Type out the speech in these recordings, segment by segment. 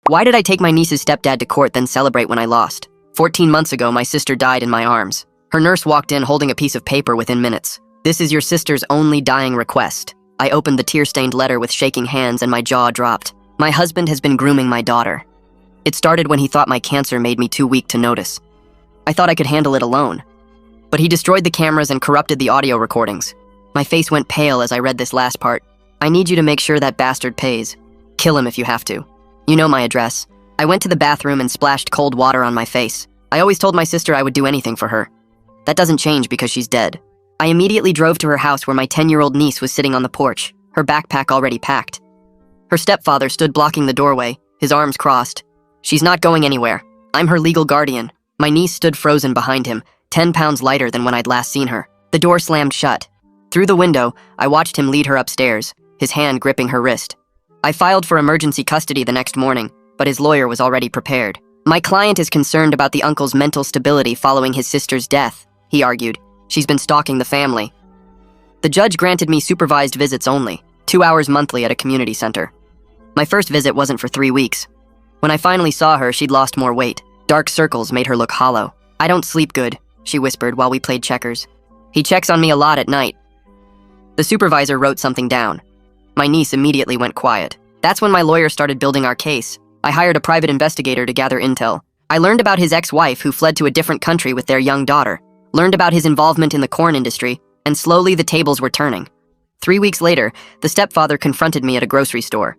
Why did I take my niece's stepdad to court then celebrate when I lost? 14 months ago, my sister died in my arms. Her nurse walked in holding a piece of paper within minutes. This is your sister's only dying request. I opened the tear-stained letter with shaking hands and my jaw dropped. My husband has been grooming my daughter. It started when he thought my cancer made me too weak to notice. I thought I could handle it alone. But he destroyed the cameras and corrupted the audio recordings. My face went pale as I read this last part. I need you to make sure that bastard pays. Kill him if you have to. You know my address. I went to the bathroom and splashed cold water on my face. I always told my sister I would do anything for her. That doesn't change because she's dead. I immediately drove to her house where my 10-year-old niece was sitting on the porch, her backpack already packed. Her stepfather stood blocking the doorway, his arms crossed. She's not going anywhere. I'm her legal guardian. My niece stood frozen behind him, 10 pounds lighter than when I'd last seen her. The door slammed shut. Through the window, I watched him lead her upstairs, his hand gripping her wrist. I filed for emergency custody the next morning, but his lawyer was already prepared. My client is concerned about the uncle's mental stability following his sister's death, he argued. She's been stalking the family. The judge granted me supervised visits only, 2 hours monthly at a community center. My first visit wasn't for 3 weeks. When I finally saw her, she'd lost more weight. Dark circles made her look hollow. I don't sleep good, she whispered while we played checkers. He checks on me a lot at night. The supervisor wrote something down. My niece immediately went quiet. That's when my lawyer started building our case. I hired a private investigator to gather intel. I learned about his ex-wife who fled to a different country with their young daughter, learned about his involvement in the corn industry, and slowly the tables were turning. 3 weeks later, the stepfather confronted me at a grocery store.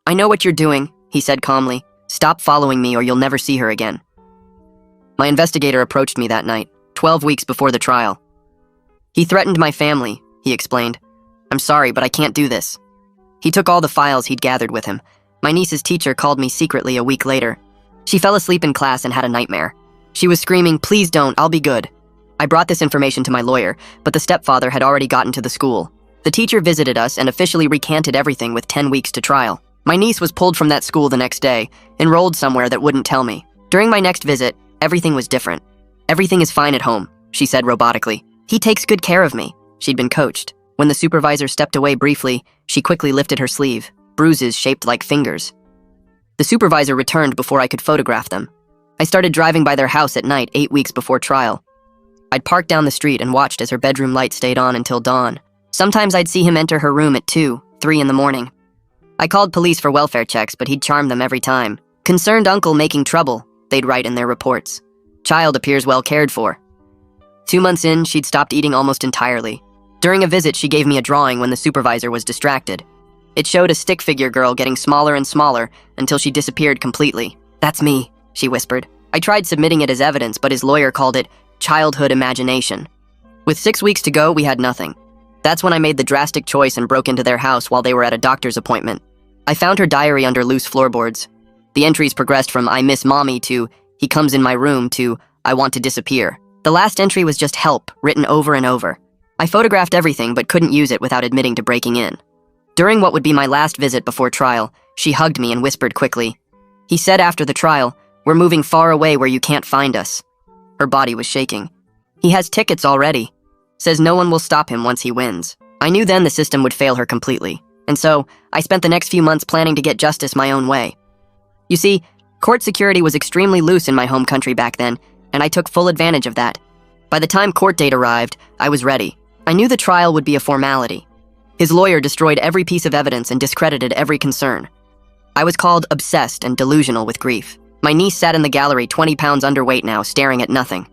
I know what you're doing, he said calmly. Stop following me or you'll never see her again. My investigator approached me that night, 12 weeks before the trial. He threatened my family, he explained. I'm sorry, but I can't do this. He took all the files he'd gathered with him. My niece's teacher called me secretly a week later. She fell asleep in class and had a nightmare. She was screaming, please don't, I'll be good. I brought this information to my lawyer, but the stepfather had already gotten to the school. The teacher visited us and officially recanted everything with 10 weeks to trial. My niece was pulled from that school the next day, enrolled somewhere that wouldn't tell me. During my next visit, everything was different. Everything is fine at home, she said robotically. He takes good care of me. She'd been coached. When the supervisor stepped away briefly, she quickly lifted her sleeve, bruises shaped like fingers. The supervisor returned before I could photograph them. I started driving by their house at night 8 weeks before trial. I'd parked down the street and watched as her bedroom light stayed on until dawn. Sometimes I'd see him enter her room at 2, 3 in the morning. I called police for welfare checks, but he'd charm them every time. Concerned uncle making trouble, they'd write in their reports. Child appears well cared for. 2 months in, she'd stopped eating almost entirely. During a visit, she gave me a drawing when the supervisor was distracted. It showed a stick figure girl getting smaller and smaller until she disappeared completely. That's me, she whispered. I tried submitting it as evidence, but his lawyer called it childhood imagination. With 6 weeks to go, we had nothing. That's when I made the drastic choice and broke into their house while they were at a doctor's appointment. I found her diary under loose floorboards. The entries progressed from I miss mommy to he comes in my room to I want to disappear. The last entry was just help, written over and over. I photographed everything but couldn't use it without admitting to breaking in. During what would be my last visit before trial, she hugged me and whispered quickly. He said after the trial, we're moving far away where you can't find us. Her body was shaking. He has tickets already. Says no one will stop him once he wins. I knew then the system would fail her completely. And so, I spent the next few months planning to get justice my own way. You see, court security was extremely loose in my home country back then, and I took full advantage of that. By the time court date arrived, I was ready. I knew the trial would be a formality. His lawyer destroyed every piece of evidence and discredited every concern. I was called obsessed and delusional with grief. My niece sat in the gallery 20 pounds underweight now, staring at nothing.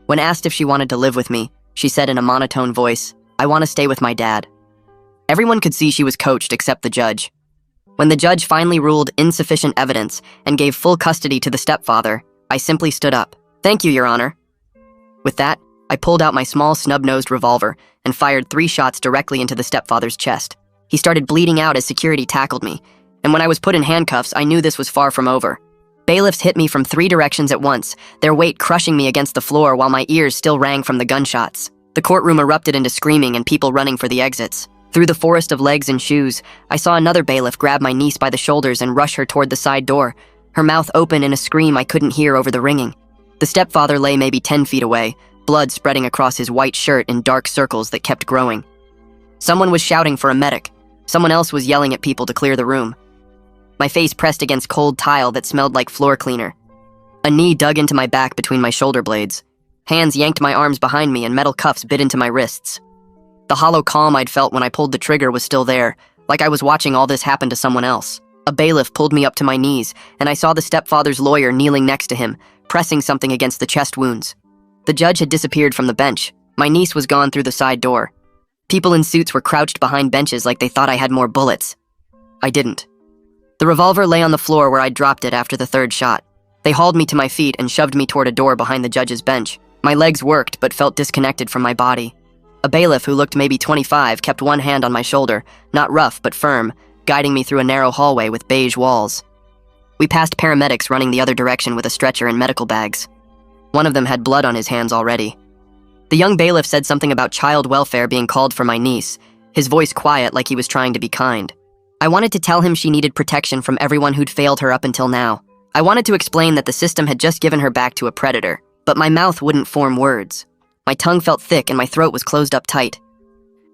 When asked if she wanted to live with me, she said in a monotone voice, I want to stay with my dad. Everyone could see she was coached except the judge. When the judge finally ruled insufficient evidence and gave full custody to the stepfather, I simply stood up. Thank you, Your Honor. With that, I pulled out my small snub-nosed revolver and fired 3 shots directly into the stepfather's chest. He started bleeding out as security tackled me, and when I was put in handcuffs, I knew this was far from over. Bailiffs hit me from 3 directions at once, their weight crushing me against the floor while my ears still rang from the gunshots. The courtroom erupted into screaming and people running for the exits. Through the forest of legs and shoes, I saw another bailiff grab my niece by the shoulders and rush her toward the side door, her mouth open in a scream I couldn't hear over the ringing. The stepfather lay maybe 10 feet away, blood spreading across his white shirt in dark circles that kept growing. Someone was shouting for a medic. Someone else was yelling at people to clear the room. my face pressed against cold tile that smelled like floor cleaner. A knee dug into my back between my shoulder blades. Hands yanked my arms behind me and metal cuffs bit into my wrists. The hollow calm I'd felt when I pulled the trigger was still there, like I was watching all this happen to someone else. A bailiff pulled me up to my knees, and I saw the stepfather's lawyer kneeling next to him, pressing something against the chest wounds. The judge had disappeared from the bench. My niece was gone through the side door. People in suits were crouched behind benches like they thought I had more bullets. I didn't. The revolver lay on the floor where I'd dropped it after the third shot. They hauled me to my feet and shoved me toward a door behind the judge's bench. My legs worked but felt disconnected from my body. A bailiff who looked maybe 25 kept one hand on my shoulder, not rough but firm, guiding me through a narrow hallway with beige walls. We passed paramedics running the other direction with a stretcher and medical bags. One of them had blood on his hands already. The young bailiff said something about child welfare being called for my niece, his voice quiet like he was trying to be kind. I wanted to tell him she needed protection from everyone who'd failed her up until now. I wanted to explain that the system had just given her back to a predator, but my mouth wouldn't form words. My tongue felt thick and my throat was closed up tight.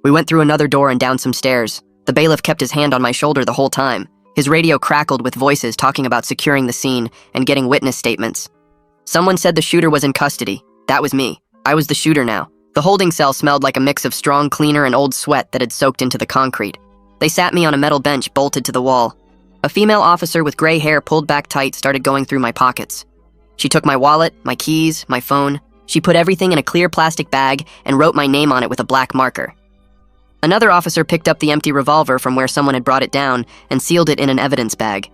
We went through another door and down some stairs. The bailiff kept his hand on my shoulder the whole time. His radio crackled with voices talking about securing the scene and getting witness statements. Someone said the shooter was in custody. That was me. I was the shooter now. The holding cell smelled like a mix of strong cleaner and old sweat that had soaked into the concrete. They sat me on a metal bench bolted to the wall. A female officer with gray hair pulled back tight started going through my pockets. She took my wallet, my keys, my phone. She put everything in a clear plastic bag and wrote my name on it with a black marker. Another officer picked up the empty revolver from where someone had brought it down and sealed it in an evidence bag.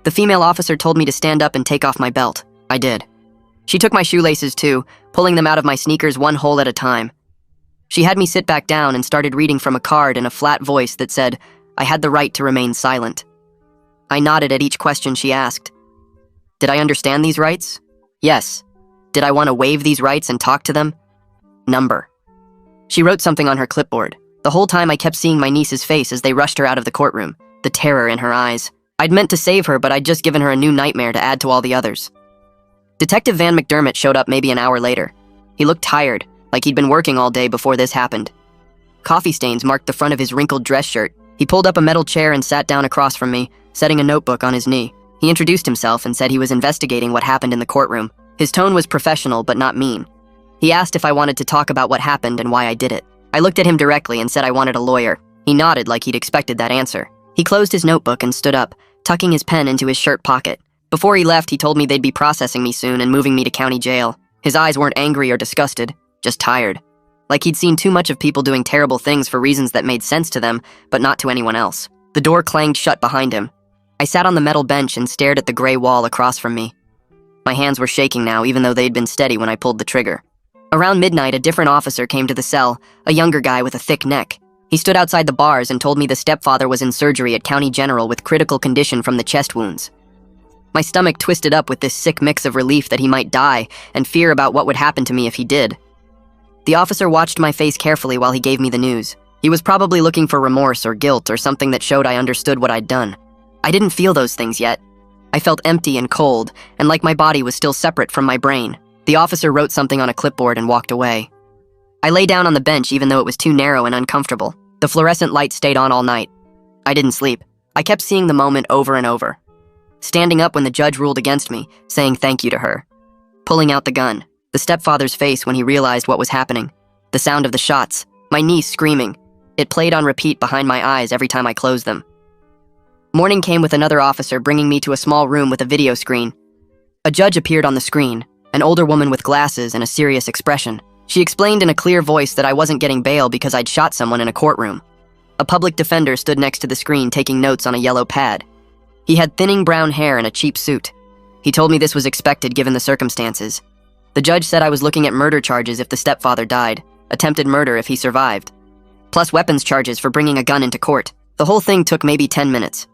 The female officer told me to stand up and take off my belt. I did. She took my shoelaces too, pulling them out of my sneakers one hole at a time. She had me sit back down and started reading from a card in a flat voice that said, I had the right to remain silent. I nodded at each question she asked. Did I understand these rights? Yes. Did I want to waive these rights and talk to them? Number. She wrote something on her clipboard. The whole time I kept seeing my niece's face as they rushed her out of the courtroom, the terror in her eyes. I'd meant to save her, but I'd just given her a new nightmare to add to all the others. Detective Van McDermott showed up maybe an hour later. He looked tired, like he'd been working all day before this happened. Coffee stains marked the front of his wrinkled dress shirt. He pulled up a metal chair and sat down across from me, setting a notebook on his knee. He introduced himself and said he was investigating what happened in the courtroom. His tone was professional but not mean. He asked if I wanted to talk about what happened and why I did it. I looked at him directly and said I wanted a lawyer. He nodded like he'd expected that answer. He closed his notebook and stood up, tucking his pen into his shirt pocket. Before he left, he told me they'd be processing me soon and moving me to county jail. His eyes weren't angry or disgusted, just tired. Like he'd seen too much of people doing terrible things for reasons that made sense to them, but not to anyone else. The door clanged shut behind him. I sat on the metal bench and stared at the gray wall across from me. My hands were shaking now, even though they'd been steady when I pulled the trigger. Around midnight, a different officer came to the cell, a younger guy with a thick neck. He stood outside the bars and told me the stepfather was in surgery at County General with critical condition from the chest wounds. My stomach twisted up with this sick mix of relief that he might die and fear about what would happen to me if he did. The officer watched my face carefully while he gave me the news. He was probably looking for remorse or guilt or something that showed I understood what I'd done. I didn't feel those things yet. I felt empty and cold, and like my body was still separate from my brain. The officer wrote something on a clipboard and walked away. I lay down on the bench even though it was too narrow and uncomfortable. The fluorescent light stayed on all night. I didn't sleep. I kept seeing the moment over and over. Standing up when the judge ruled against me, saying thank you to her. Pulling out the gun. The stepfather's face when he realized what was happening. The sound of the shots. My niece screaming. It played on repeat behind my eyes every time I closed them. Morning came with another officer bringing me to a small room with a video screen. A judge appeared on the screen. An older woman with glasses and a serious expression. She explained in a clear voice that I wasn't getting bail because I'd shot someone in a courtroom. A public defender stood next to the screen taking notes on a yellow pad. He had thinning brown hair and a cheap suit. He told me this was expected given the circumstances. The judge said I was looking at murder charges if the stepfather died, attempted murder if he survived, plus weapons charges for bringing a gun into court. The whole thing took maybe 10 minutes.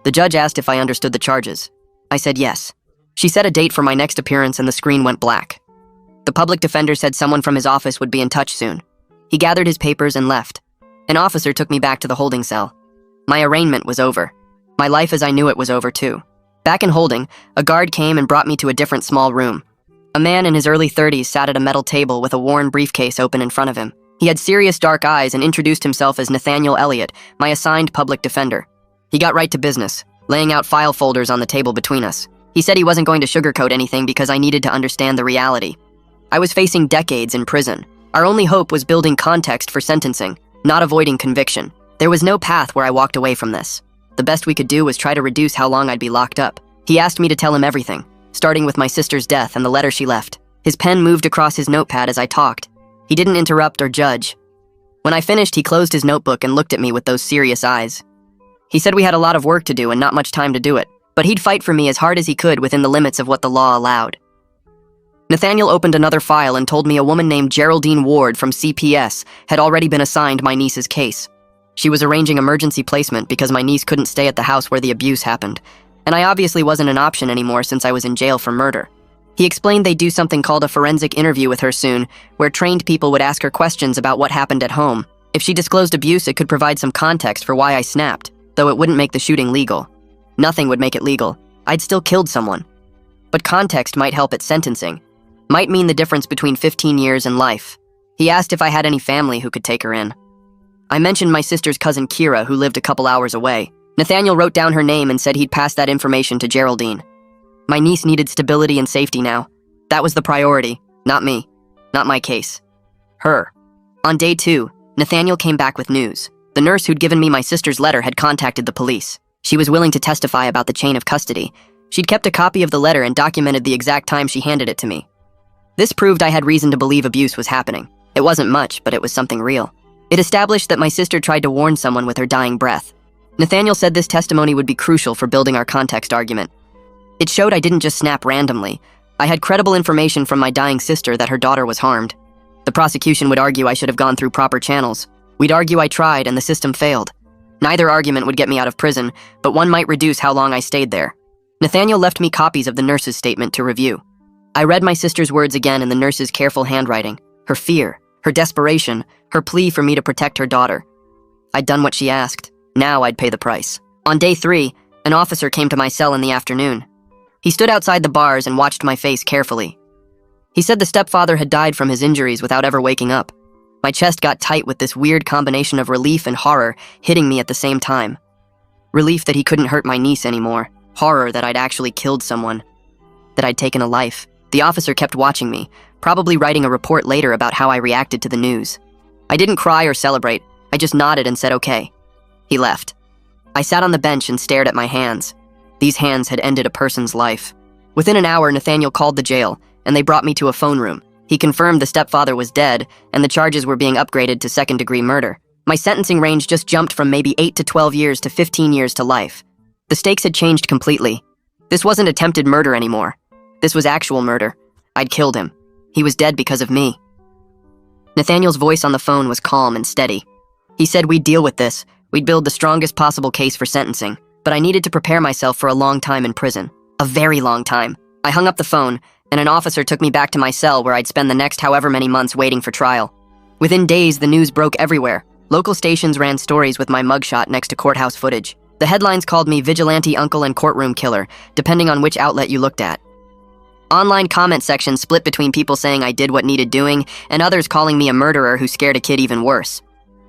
The judge asked if I understood the charges. I said yes. She set a date for my next appearance and the screen went black. The public defender said someone from his office would be in touch soon. He gathered his papers and left. An officer took me back to the holding cell. My arraignment was over. My life as I knew it was over too. Back in holding, a guard came and brought me to a different small room. A man in his early 30s sat at a metal table with a worn briefcase open in front of him. He had serious dark eyes and introduced himself as Nathaniel Elliott, my assigned public defender. He got right to business. laying out file folders on the table between us. He said he wasn't going to sugarcoat anything because I needed to understand the reality. I was facing decades in prison. Our only hope was building context for sentencing, not avoiding conviction. There was no path where I walked away from this. The best we could do was try to reduce how long I'd be locked up. He asked me to tell him everything, starting with my sister's death and the letter she left. His pen moved across his notepad as I talked. He didn't interrupt or judge. When I finished, he closed his notebook and looked at me with those serious eyes. He said we had a lot of work to do and not much time to do it, but he'd fight for me as hard as he could within the limits of what the law allowed. Nathaniel opened another file and told me a woman named Geraldine Ward from CPS had already been assigned my niece's case. She was arranging emergency placement because my niece couldn't stay at the house where the abuse happened, and I obviously wasn't an option anymore since I was in jail for murder. He explained they'd do something called a forensic interview with her soon, where trained people would ask her questions about what happened at home. If she disclosed abuse, it could provide some context for why I snapped, though it wouldn't make the shooting legal. Nothing would make it legal. I'd still killed someone. But context might help at sentencing. Might mean the difference between 15 years and life. He asked if I had any family who could take her in. I mentioned my sister's cousin Kira, who lived a couple hours away. Nathaniel wrote down her name and said he'd pass that information to Geraldine. My niece needed stability and safety now. That was the priority, not me, not my case. Her. On day 2, Nathaniel came back with news. The nurse who'd given me my sister's letter had contacted the police. She was willing to testify about the chain of custody. She'd kept a copy of the letter and documented the exact time she handed it to me. This proved I had reason to believe abuse was happening. It wasn't much, but it was something real. It established that my sister tried to warn someone with her dying breath. Nathaniel said this testimony would be crucial for building our context argument. It showed I didn't just snap randomly. I had credible information from my dying sister that her daughter was harmed. The prosecution would argue I should have gone through proper channels. We'd argue I tried and the system failed. Neither argument would get me out of prison, but one might reduce how long I stayed there. Nathaniel left me copies of the nurse's statement to review. I read my sister's words again in the nurse's careful handwriting, her fear, her desperation, her plea for me to protect her daughter. I'd done what she asked. Now I'd pay the price. On day 3, an officer came to my cell in the afternoon. He stood outside the bars and watched my face carefully. He said the stepfather had died from his injuries without ever waking up. My chest got tight with this weird combination of relief and horror hitting me at the same time. Relief that he couldn't hurt my niece anymore. Horror that I'd actually killed someone. That I'd taken a life. The officer kept watching me, probably writing a report later about how I reacted to the news. I didn't cry or celebrate. I just nodded and said okay. He left. I sat on the bench and stared at my hands. These hands had ended a person's life. Within an hour, Nathaniel called the jail, and they brought me to a phone room. He confirmed the stepfather was dead, and the charges were being upgraded to second-degree murder. My sentencing range just jumped from maybe 8 to 12 years to 15 years to life. The stakes had changed completely. This wasn't attempted murder anymore. This was actual murder. I'd killed him. He was dead because of me. Nathaniel's voice on the phone was calm and steady. He said we'd deal with this. We'd build the strongest possible case for sentencing. But I needed to prepare myself for a long time in prison. A very long time. I hung up the phone, and an officer took me back to my cell where I'd spend the next however many months waiting for trial. Within days, the news broke everywhere. Local stations ran stories with my mugshot next to courthouse footage. The headlines called me vigilante uncle and courtroom killer, depending on which outlet you looked at. Online comment sections split between people saying I did what needed doing, and others calling me a murderer who scared a kid even worse.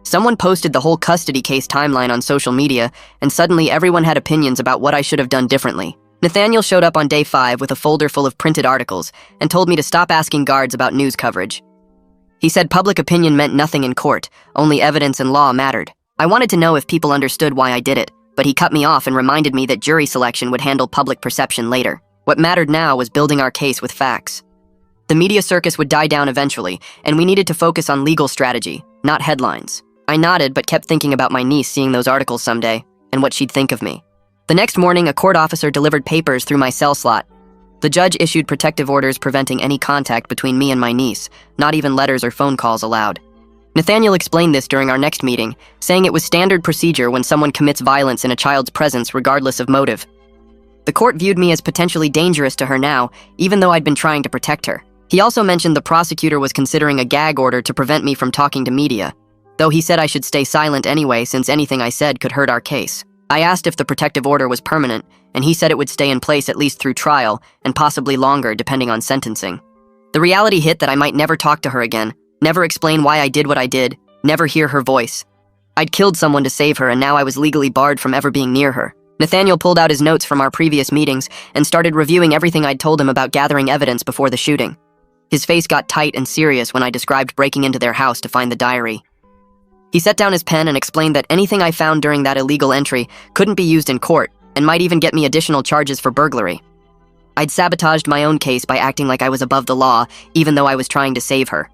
Someone posted the whole custody case timeline on social media, and suddenly everyone had opinions about what I should have done differently. Nathaniel showed up on day 5 with a folder full of printed articles and told me to stop asking guards about news coverage. He said public opinion meant nothing in court, only evidence and law mattered. I wanted to know if people understood why I did it, but he cut me off and reminded me that jury selection would handle public perception later. What mattered now was building our case with facts. The media circus would die down eventually, and we needed to focus on legal strategy, not headlines. I nodded but kept thinking about my niece seeing those articles someday, and what she'd think of me. The next morning, a court officer delivered papers through my cell slot. The judge issued protective orders preventing any contact between me and my niece, not even letters or phone calls allowed. Nathaniel explained this during our next meeting, saying it was standard procedure when someone commits violence in a child's presence regardless of motive. The court viewed me as potentially dangerous to her now, even though I'd been trying to protect her. He also mentioned the prosecutor was considering a gag order to prevent me from talking to media, though he said I should stay silent anyway since anything I said could hurt our case. I asked if the protective order was permanent, and he said it would stay in place at least through trial, and possibly longer depending on sentencing. The reality hit that I might never talk to her again, never explain why I did what I did, never hear her voice. I'd killed someone to save her, and now I was legally barred from ever being near her. Nathaniel pulled out his notes from our previous meetings and started reviewing everything I'd told him about gathering evidence before the shooting. His face got tight and serious when I described breaking into their house to find the diary. He set down his pen and explained that anything I found during that illegal entry couldn't be used in court and might even get me additional charges for burglary. I'd sabotaged my own case by acting like I was above the law, even though I was trying to save her.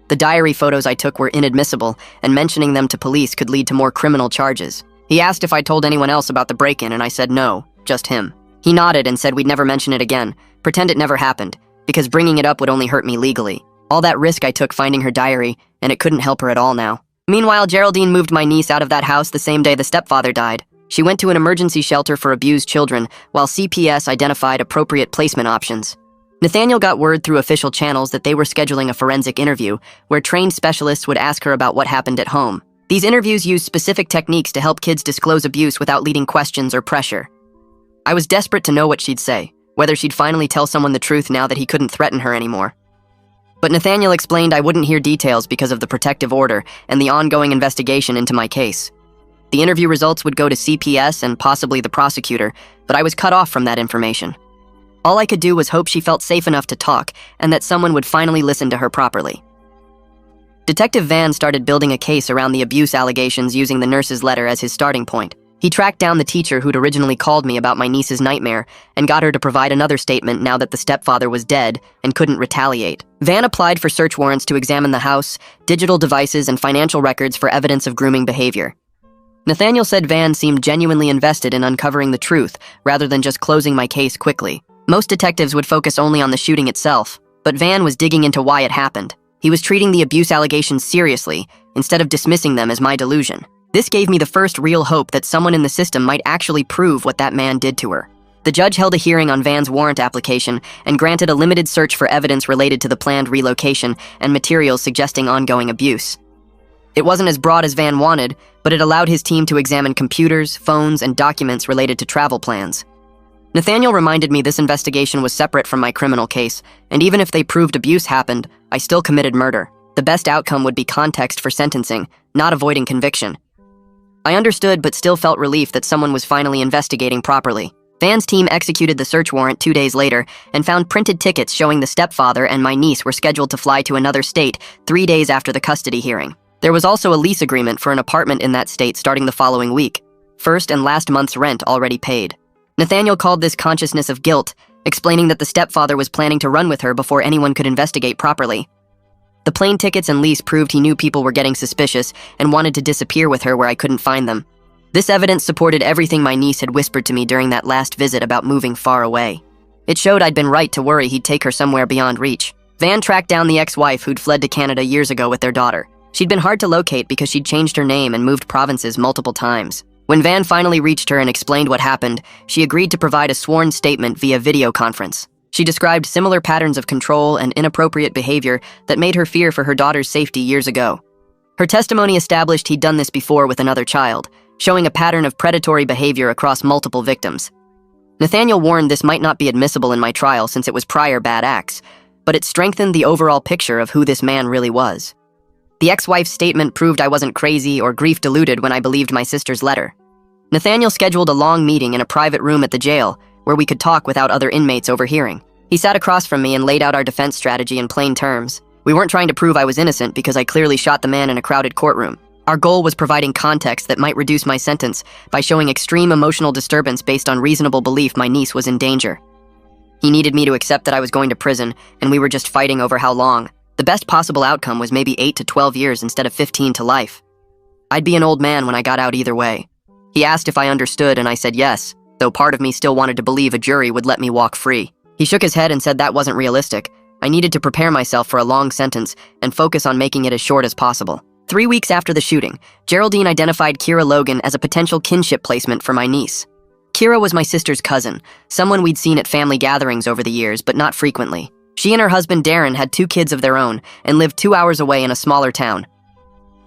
The diary photos I took were inadmissible, and mentioning them to police could lead to more criminal charges. He asked if I told anyone else about the break-in, and I said no, just him. He nodded and said we'd never mention it again, pretend it never happened, because bringing it up would only hurt me legally. All that risk I took finding her diary, and it couldn't help her at all now. Meanwhile, Geraldine moved my niece out of that house the same day the stepfather died. She went to an emergency shelter for abused children, while CPS identified appropriate placement options. Nathaniel got word through official channels that they were scheduling a forensic interview, where trained specialists would ask her about what happened at home. These interviews use specific techniques to help kids disclose abuse without leading questions or pressure. I was desperate to know what she'd say, whether she'd finally tell someone the truth now that he couldn't threaten her anymore. But Nathaniel explained I wouldn't hear details because of the protective order and the ongoing investigation into my case. The interview results would go to CPS and possibly the prosecutor, but I was cut off from that information. All I could do was hope she felt safe enough to talk and that someone would finally listen to her properly. Detective Van started building a case around the abuse allegations using the nurse's letter as his starting point. He tracked down the teacher who'd originally called me about my niece's nightmare and got her to provide another statement now that the stepfather was dead and couldn't retaliate. Van applied for search warrants to examine the house, digital devices, and financial records for evidence of grooming behavior. Nathaniel said Van seemed genuinely invested in uncovering the truth rather than just closing my case quickly. Most detectives would focus only on the shooting itself, but Van was digging into why it happened. He was treating the abuse allegations seriously, instead of dismissing them as my delusion. This gave me the first real hope that someone in the system might actually prove what that man did to her. The judge held a hearing on Van's warrant application and granted a limited search for evidence related to the planned relocation and materials suggesting ongoing abuse. It wasn't as broad as Van wanted, but it allowed his team to examine computers, phones, and documents related to travel plans. Nathaniel reminded me this investigation was separate from my criminal case, and even if they proved abuse happened, I still committed murder. The best outcome would be context for sentencing, not avoiding conviction. I understood but still felt relief that someone was finally investigating properly. Van's team executed the search warrant 2 days later and found printed tickets showing the stepfather and my niece were scheduled to fly to another state 3 days after the custody hearing. There was also a lease agreement for an apartment in that state starting the following week. First and last month's rent already paid. Nathaniel called this consciousness of guilt, explaining that the stepfather was planning to run with her before anyone could investigate properly. The plane tickets and lease proved he knew people were getting suspicious and wanted to disappear with her where I couldn't find them. This evidence supported everything my niece had whispered to me during that last visit about moving far away. It showed I'd been right to worry he'd take her somewhere beyond reach. Van tracked down the ex-wife who'd fled to Canada years ago with their daughter. She'd been hard to locate because she'd changed her name and moved provinces multiple times. When Van finally reached her and explained what happened, she agreed to provide a sworn statement via video conference. She described similar patterns of control and inappropriate behavior that made her fear for her daughter's safety years ago. Her testimony established he'd done this before with another child, showing a pattern of predatory behavior across multiple victims. Nathaniel warned this might not be admissible in my trial since it was prior bad acts, but it strengthened the overall picture of who this man really was. The ex-wife's statement proved I wasn't crazy or grief-deluded when I believed my sister's letter. Nathaniel scheduled a long meeting in a private room at the jail, where we could talk without other inmates overhearing. He sat across from me and laid out our defense strategy in plain terms. We weren't trying to prove I was innocent because I clearly shot the man in a crowded courtroom. Our goal was providing context that might reduce my sentence by showing extreme emotional disturbance based on reasonable belief my niece was in danger. He needed me to accept that I was going to prison, and we were just fighting over how long. The best possible outcome was maybe 8 to 12 years instead of 15 to life. I'd be an old man when I got out either way. He asked if I understood, and I said yes, though part of me still wanted to believe a jury would let me walk free. He shook his head and said that wasn't realistic. I needed to prepare myself for a long sentence and focus on making it as short as possible. 3 weeks after the shooting, Geraldine identified Kira Logan as a potential kinship placement for my niece. Kira was my sister's cousin, someone we'd seen at family gatherings over the years, but not frequently. She and her husband Darren had 2 kids of their own and lived 2 hours away in a smaller town.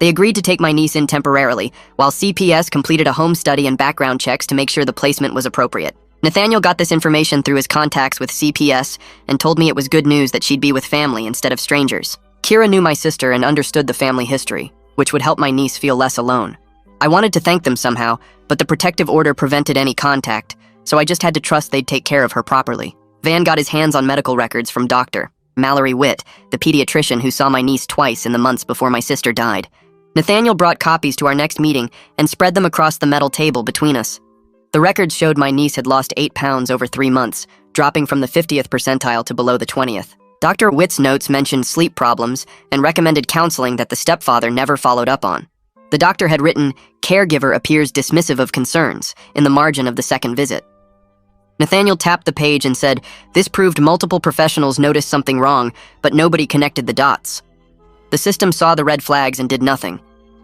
They agreed to take my niece in temporarily, while CPS completed a home study and background checks to make sure the placement was appropriate. Nathaniel got this information through his contacts with CPS and told me it was good news that she'd be with family instead of strangers. Kira knew my sister and understood the family history, which would help my niece feel less alone. I wanted to thank them somehow, but the protective order prevented any contact, so I just had to trust they'd take care of her properly. Van got his hands on medical records from Dr. Mallory Witt, the pediatrician who saw my niece twice in the months before my sister died. Nathaniel brought copies to our next meeting and spread them across the metal table between us. The records showed my niece had lost 8 pounds over 3 months, dropping from the 50th percentile to below the 20th. Dr. Witt's notes mentioned sleep problems and recommended counseling that the stepfather never followed up on. The doctor had written, "Caregiver appears dismissive of concerns," in the margin of the second visit. Nathaniel tapped the page and said, "This proved multiple professionals noticed something wrong, but nobody connected the dots." The system saw the red flags and did nothing.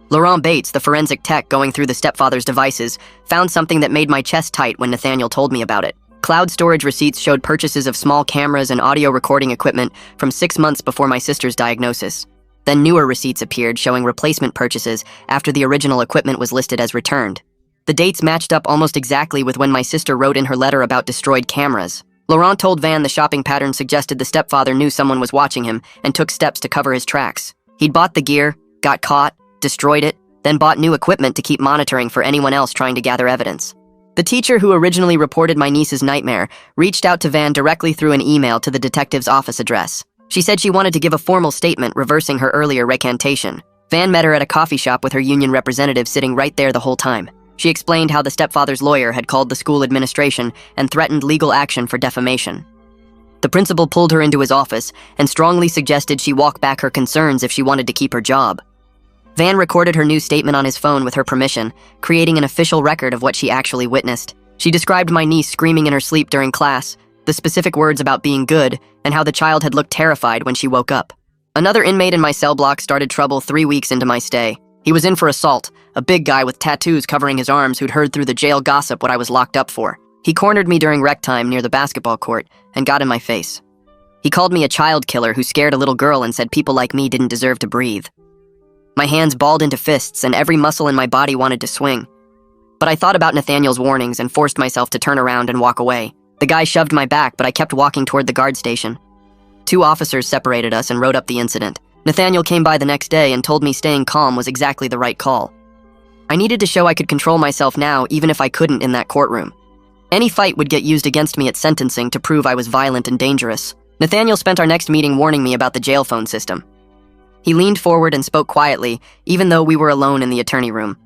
Laurent Bates, the forensic tech going through the stepfather's devices, found something that made my chest tight when Nathaniel told me about it. Cloud storage receipts showed purchases of small cameras and audio recording equipment from 6 months before my sister's diagnosis. Then newer receipts appeared showing replacement purchases after the original equipment was listed as returned. The dates matched up almost exactly with when my sister wrote in her letter about destroyed cameras. Laurent told Van the shopping pattern suggested the stepfather knew someone was watching him and took steps to cover his tracks. He'd bought the gear, got caught, destroyed it, then bought new equipment to keep monitoring for anyone else trying to gather evidence. The teacher who originally reported my niece's nightmare reached out to Van directly through an email to the detective's office address. She said she wanted to give a formal statement reversing her earlier recantation. Van met her at a coffee shop with her union representative sitting right there the whole time. She explained how the stepfather's lawyer had called the school administration and threatened legal action for defamation. The principal pulled her into his office and strongly suggested she walk back her concerns if she wanted to keep her job. Van recorded her new statement on his phone with her permission, creating an official record of what she actually witnessed. She described my niece screaming in her sleep during class, the specific words about being good, and how the child had looked terrified when she woke up. Another inmate in my cell block started trouble 3 weeks into my stay. He was in for assault, a big guy with tattoos covering his arms who'd heard through the jail gossip what I was locked up for. He cornered me during rec time near the basketball court and got in my face. He called me a child killer who scared a little girl and said people like me didn't deserve to breathe. My hands balled into fists and every muscle in my body wanted to swing. But I thought about Nathaniel's warnings and forced myself to turn around and walk away. The guy shoved my back, but I kept walking toward the guard station. 2 officers separated us and wrote up the incident. Nathaniel came by the next day and told me staying calm was exactly the right call. I needed to show I could control myself now, even if I couldn't in that courtroom. Any fight would get used against me at sentencing to prove I was violent and dangerous. Nathaniel spent our next meeting warning me about the jail phone system. He leaned forward and spoke quietly, even though we were alone in the attorney room.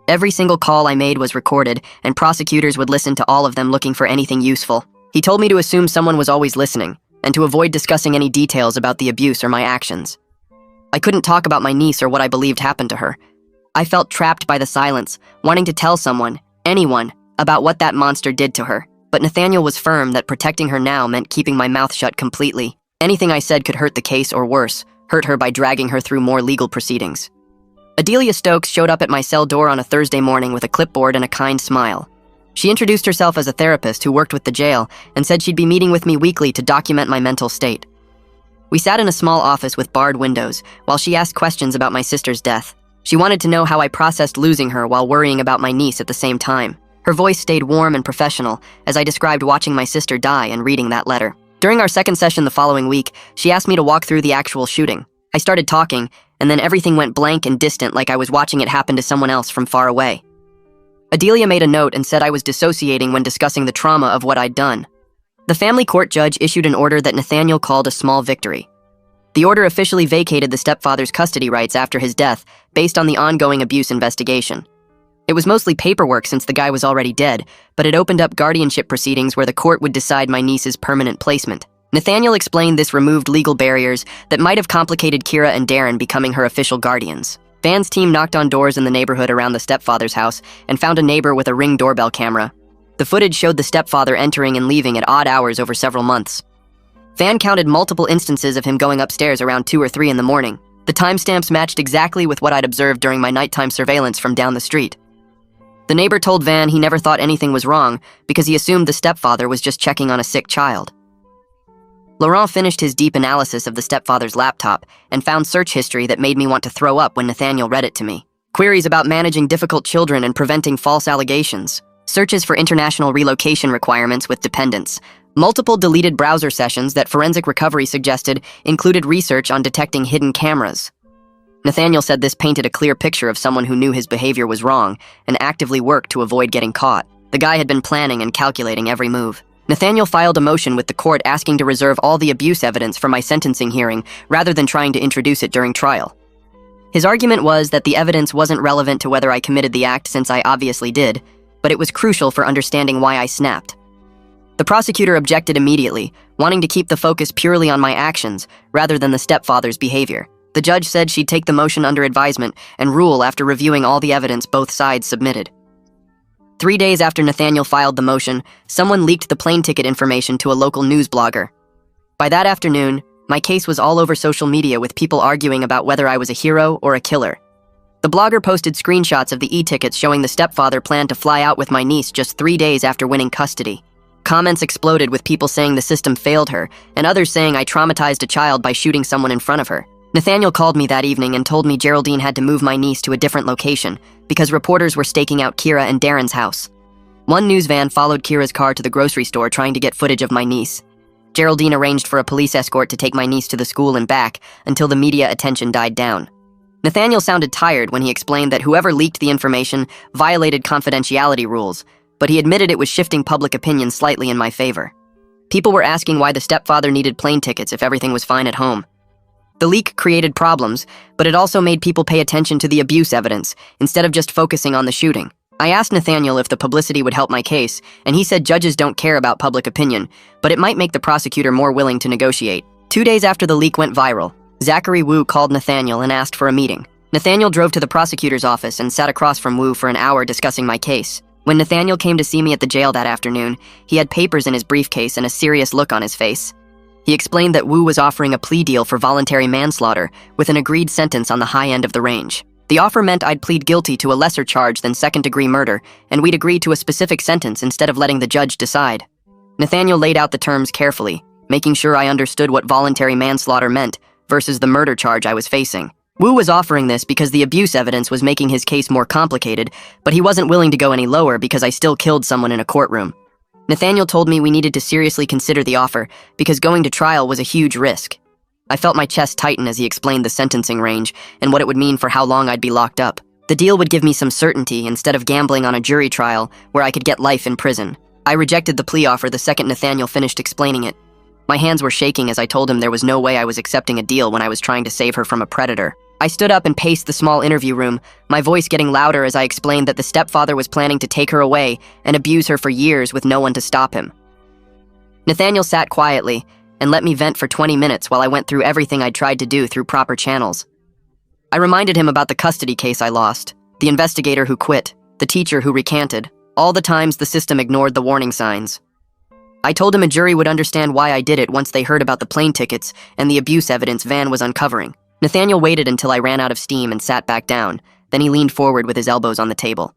Every single call I made was recorded, and prosecutors would listen to all of them looking for anything useful. He told me to assume someone was always listening, and to avoid discussing any details about the abuse or my actions. I couldn't talk about my niece or what I believed happened to her. I felt trapped by the silence, wanting to tell someone, anyone, about what that monster did to her. But Nathaniel was firm that protecting her now meant keeping my mouth shut completely. Anything I said could hurt the case or worse, hurt her by dragging her through more legal proceedings. Adelia Stokes showed up at my cell door on a Thursday morning with a clipboard and a kind smile. She introduced herself as a therapist who worked with the jail and said she'd be meeting with me weekly to document my mental state. We sat in a small office with barred windows while she asked questions about my sister's death. She wanted to know how I processed losing her while worrying about my niece at the same time. Her voice stayed warm and professional as I described watching my sister die and reading that letter. During our second session the following week, she asked me to walk through the actual shooting. I started talking, and then everything went blank and distant like I was watching it happen to someone else from far away. Adelia made a note and said I was dissociating when discussing the trauma of what I'd done. The family court judge issued an order that Nathaniel called a small victory. The order officially vacated the stepfather's custody rights after his death based on the ongoing abuse investigation. It was mostly paperwork since the guy was already dead, but it opened up guardianship proceedings where the court would decide my niece's permanent placement. Nathaniel explained this removed legal barriers that might have complicated Kira and Darren becoming her official guardians. Van's team knocked on doors in the neighborhood around the stepfather's house and found a neighbor with a Ring doorbell camera. The footage showed the stepfather entering and leaving at odd hours over several months. Van counted multiple instances of him going upstairs around 2 or 3 in the morning. The timestamps matched exactly with what I'd observed during my nighttime surveillance from down the street. The neighbor told Van he never thought anything was wrong because he assumed the stepfather was just checking on a sick child. Laurent finished his deep analysis of the stepfather's laptop and found search history that made me want to throw up when Nathaniel read it to me. Queries about managing difficult children and preventing false allegations. Searches for international relocation requirements with dependents. Multiple deleted browser sessions that Forensic Recovery suggested included research on detecting hidden cameras. Nathaniel said this painted a clear picture of someone who knew his behavior was wrong and actively worked to avoid getting caught. The guy had been planning and calculating every move. Nathaniel filed a motion with the court asking to reserve all the abuse evidence for my sentencing hearing rather than trying to introduce it during trial. His argument was that the evidence wasn't relevant to whether I committed the act, since I obviously did, but it was crucial for understanding why I snapped. The prosecutor objected immediately, wanting to keep the focus purely on my actions rather than the stepfather's behavior. The judge said she'd take the motion under advisement and rule after reviewing all the evidence both sides submitted. 3 days after Nathaniel filed the motion, someone leaked the plane ticket information to a local news blogger. By that afternoon, my case was all over social media with people arguing about whether I was a hero or a killer. The blogger posted screenshots of the e-tickets showing the stepfather planned to fly out with my niece just 3 days after winning custody. Comments exploded with people saying the system failed her, and others saying I traumatized a child by shooting someone in front of her. Nathaniel called me that evening and told me Geraldine had to move my niece to a different location because reporters were staking out Kira and Darren's house. One news van followed Kira's car to the grocery store trying to get footage of my niece. Geraldine arranged for a police escort to take my niece to the school and back until the media attention died down. Nathaniel sounded tired when he explained that whoever leaked the information violated confidentiality rules, but he admitted it was shifting public opinion slightly in my favor. People were asking why the stepfather needed plane tickets if everything was fine at home. The leak created problems, but it also made people pay attention to the abuse evidence instead of just focusing on the shooting. I asked Nathaniel if the publicity would help my case, and he said judges don't care about public opinion, but it might make the prosecutor more willing to negotiate. 2 days after the leak went viral, Zachary Wu called Nathaniel and asked for a meeting. Nathaniel drove to the prosecutor's office and sat across from Wu for an hour discussing my case. When Nathaniel came to see me at the jail that afternoon, he had papers in his briefcase and a serious look on his face. He explained that Wu was offering a plea deal for voluntary manslaughter with an agreed sentence on the high end of the range. The offer meant I'd plead guilty to a lesser charge than second-degree murder, and we'd agree to a specific sentence instead of letting the judge decide. Nathaniel laid out the terms carefully, making sure I understood what voluntary manslaughter meant versus the murder charge I was facing. Wu was offering this because the abuse evidence was making his case more complicated, but he wasn't willing to go any lower because I still killed someone in a courtroom. Nathaniel told me we needed to seriously consider the offer because going to trial was a huge risk. I felt my chest tighten as he explained the sentencing range and what it would mean for how long I'd be locked up. The deal would give me some certainty instead of gambling on a jury trial where I could get life in prison. I rejected the plea offer the second Nathaniel finished explaining it. My hands were shaking as I told him there was no way I was accepting a deal when I was trying to save her from a predator. I stood up and paced the small interview room, my voice getting louder as I explained that the stepfather was planning to take her away and abuse her for years with no one to stop him. Nathaniel sat quietly and let me vent for 20 minutes while I went through everything I'd tried to do through proper channels. I reminded him about the custody case I lost, the investigator who quit, the teacher who recanted, all the times the system ignored the warning signs. I told him a jury would understand why I did it once they heard about the plane tickets and the abuse evidence Van was uncovering. Nathaniel waited until I ran out of steam and sat back down, then he leaned forward with his elbows on the table.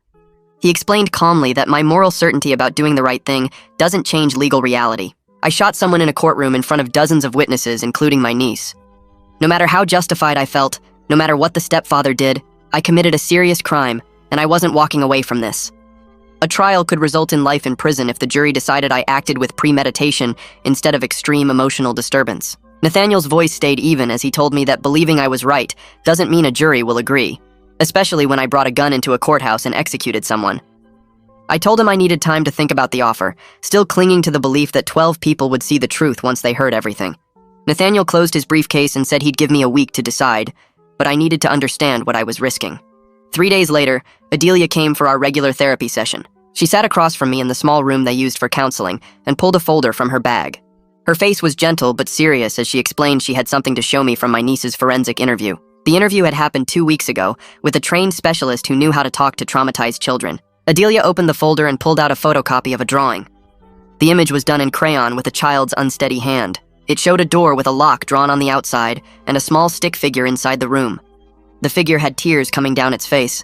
He explained calmly that my moral certainty about doing the right thing doesn't change legal reality. I shot someone in a courtroom in front of dozens of witnesses, including my niece. No matter how justified I felt, no matter what the stepfather did, I committed a serious crime, and I wasn't walking away from this. A trial could result in life in prison if the jury decided I acted with premeditation instead of extreme emotional disturbance. Nathaniel's voice stayed even as he told me that believing I was right doesn't mean a jury will agree, especially when I brought a gun into a courthouse and executed someone. I told him I needed time to think about the offer, still clinging to the belief that 12 people would see the truth once they heard everything. Nathaniel closed his briefcase and said he'd give me a week to decide, but I needed to understand what I was risking. 3 days later, Adelia came for our regular therapy session. She sat across from me in the small room they used for counseling and pulled a folder from her bag. Her face was gentle but serious as she explained she had something to show me from my niece's forensic interview. The interview had happened 2 weeks ago with a trained specialist who knew how to talk to traumatized children. Adelia opened the folder and pulled out a photocopy of a drawing. The image was done in crayon with a child's unsteady hand. It showed a door with a lock drawn on the outside and a small stick figure inside the room. The figure had tears coming down its face.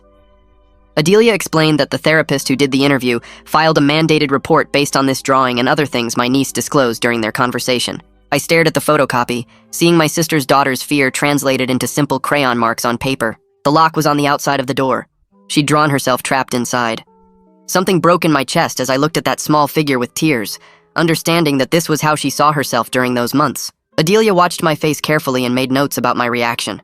Adelia explained that the therapist who did the interview filed a mandated report based on this drawing and other things my niece disclosed during their conversation. I stared at the photocopy, seeing my sister's daughter's fear translated into simple crayon marks on paper. The lock was on the outside of the door. She'd drawn herself trapped inside. Something broke in my chest as I looked at that small figure with tears, understanding that this was how she saw herself during those months. Adelia watched my face carefully and made notes about my reaction.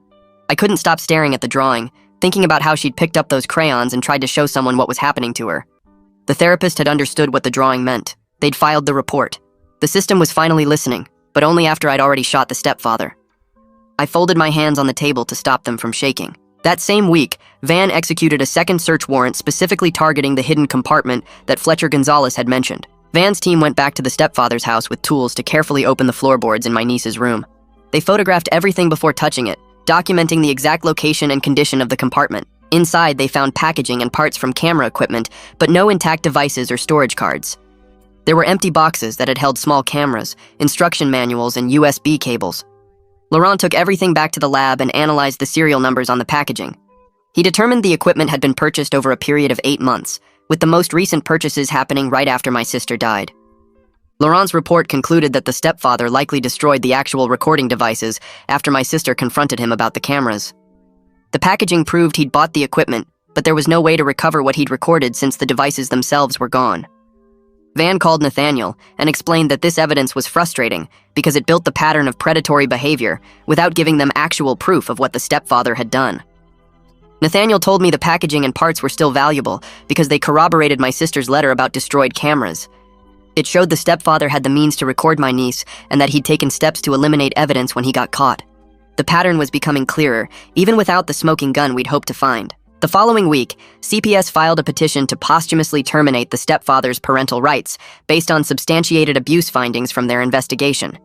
I couldn't stop staring at the drawing, thinking about how she'd picked up those crayons and tried to show someone what was happening to her. The therapist had understood what the drawing meant. They'd filed the report. The system was finally listening, but only after I'd already shot the stepfather. I folded my hands on the table to stop them from shaking. That same week, Van executed a second search warrant specifically targeting the hidden compartment that Fletcher Gonzalez had mentioned. Van's team went back to the stepfather's house with tools to carefully open the floorboards in my niece's room. They photographed everything before touching it, documenting the exact location and condition of the compartment. Inside, they found packaging and parts from camera equipment, but no intact devices or storage cards. There were empty boxes that had held small cameras, instruction manuals, and USB cables. Laurent took everything back to the lab and analyzed the serial numbers on the packaging. He determined the equipment had been purchased over a period of 8 months, with the most recent purchases happening right after my sister died. Laurent's report concluded that the stepfather likely destroyed the actual recording devices after my sister confronted him about the cameras. The packaging proved he'd bought the equipment, but there was no way to recover what he'd recorded since the devices themselves were gone. Van called Nathaniel and explained that this evidence was frustrating because it built the pattern of predatory behavior without giving them actual proof of what the stepfather had done. Nathaniel told me the packaging and parts were still valuable because they corroborated my sister's letter about destroyed cameras. It showed the stepfather had the means to record my niece and that he'd taken steps to eliminate evidence when he got caught. The pattern was becoming clearer, even without the smoking gun we'd hoped to find. The following week, CPS filed a petition to posthumously terminate the stepfather's parental rights based on substantiated abuse findings from their investigation.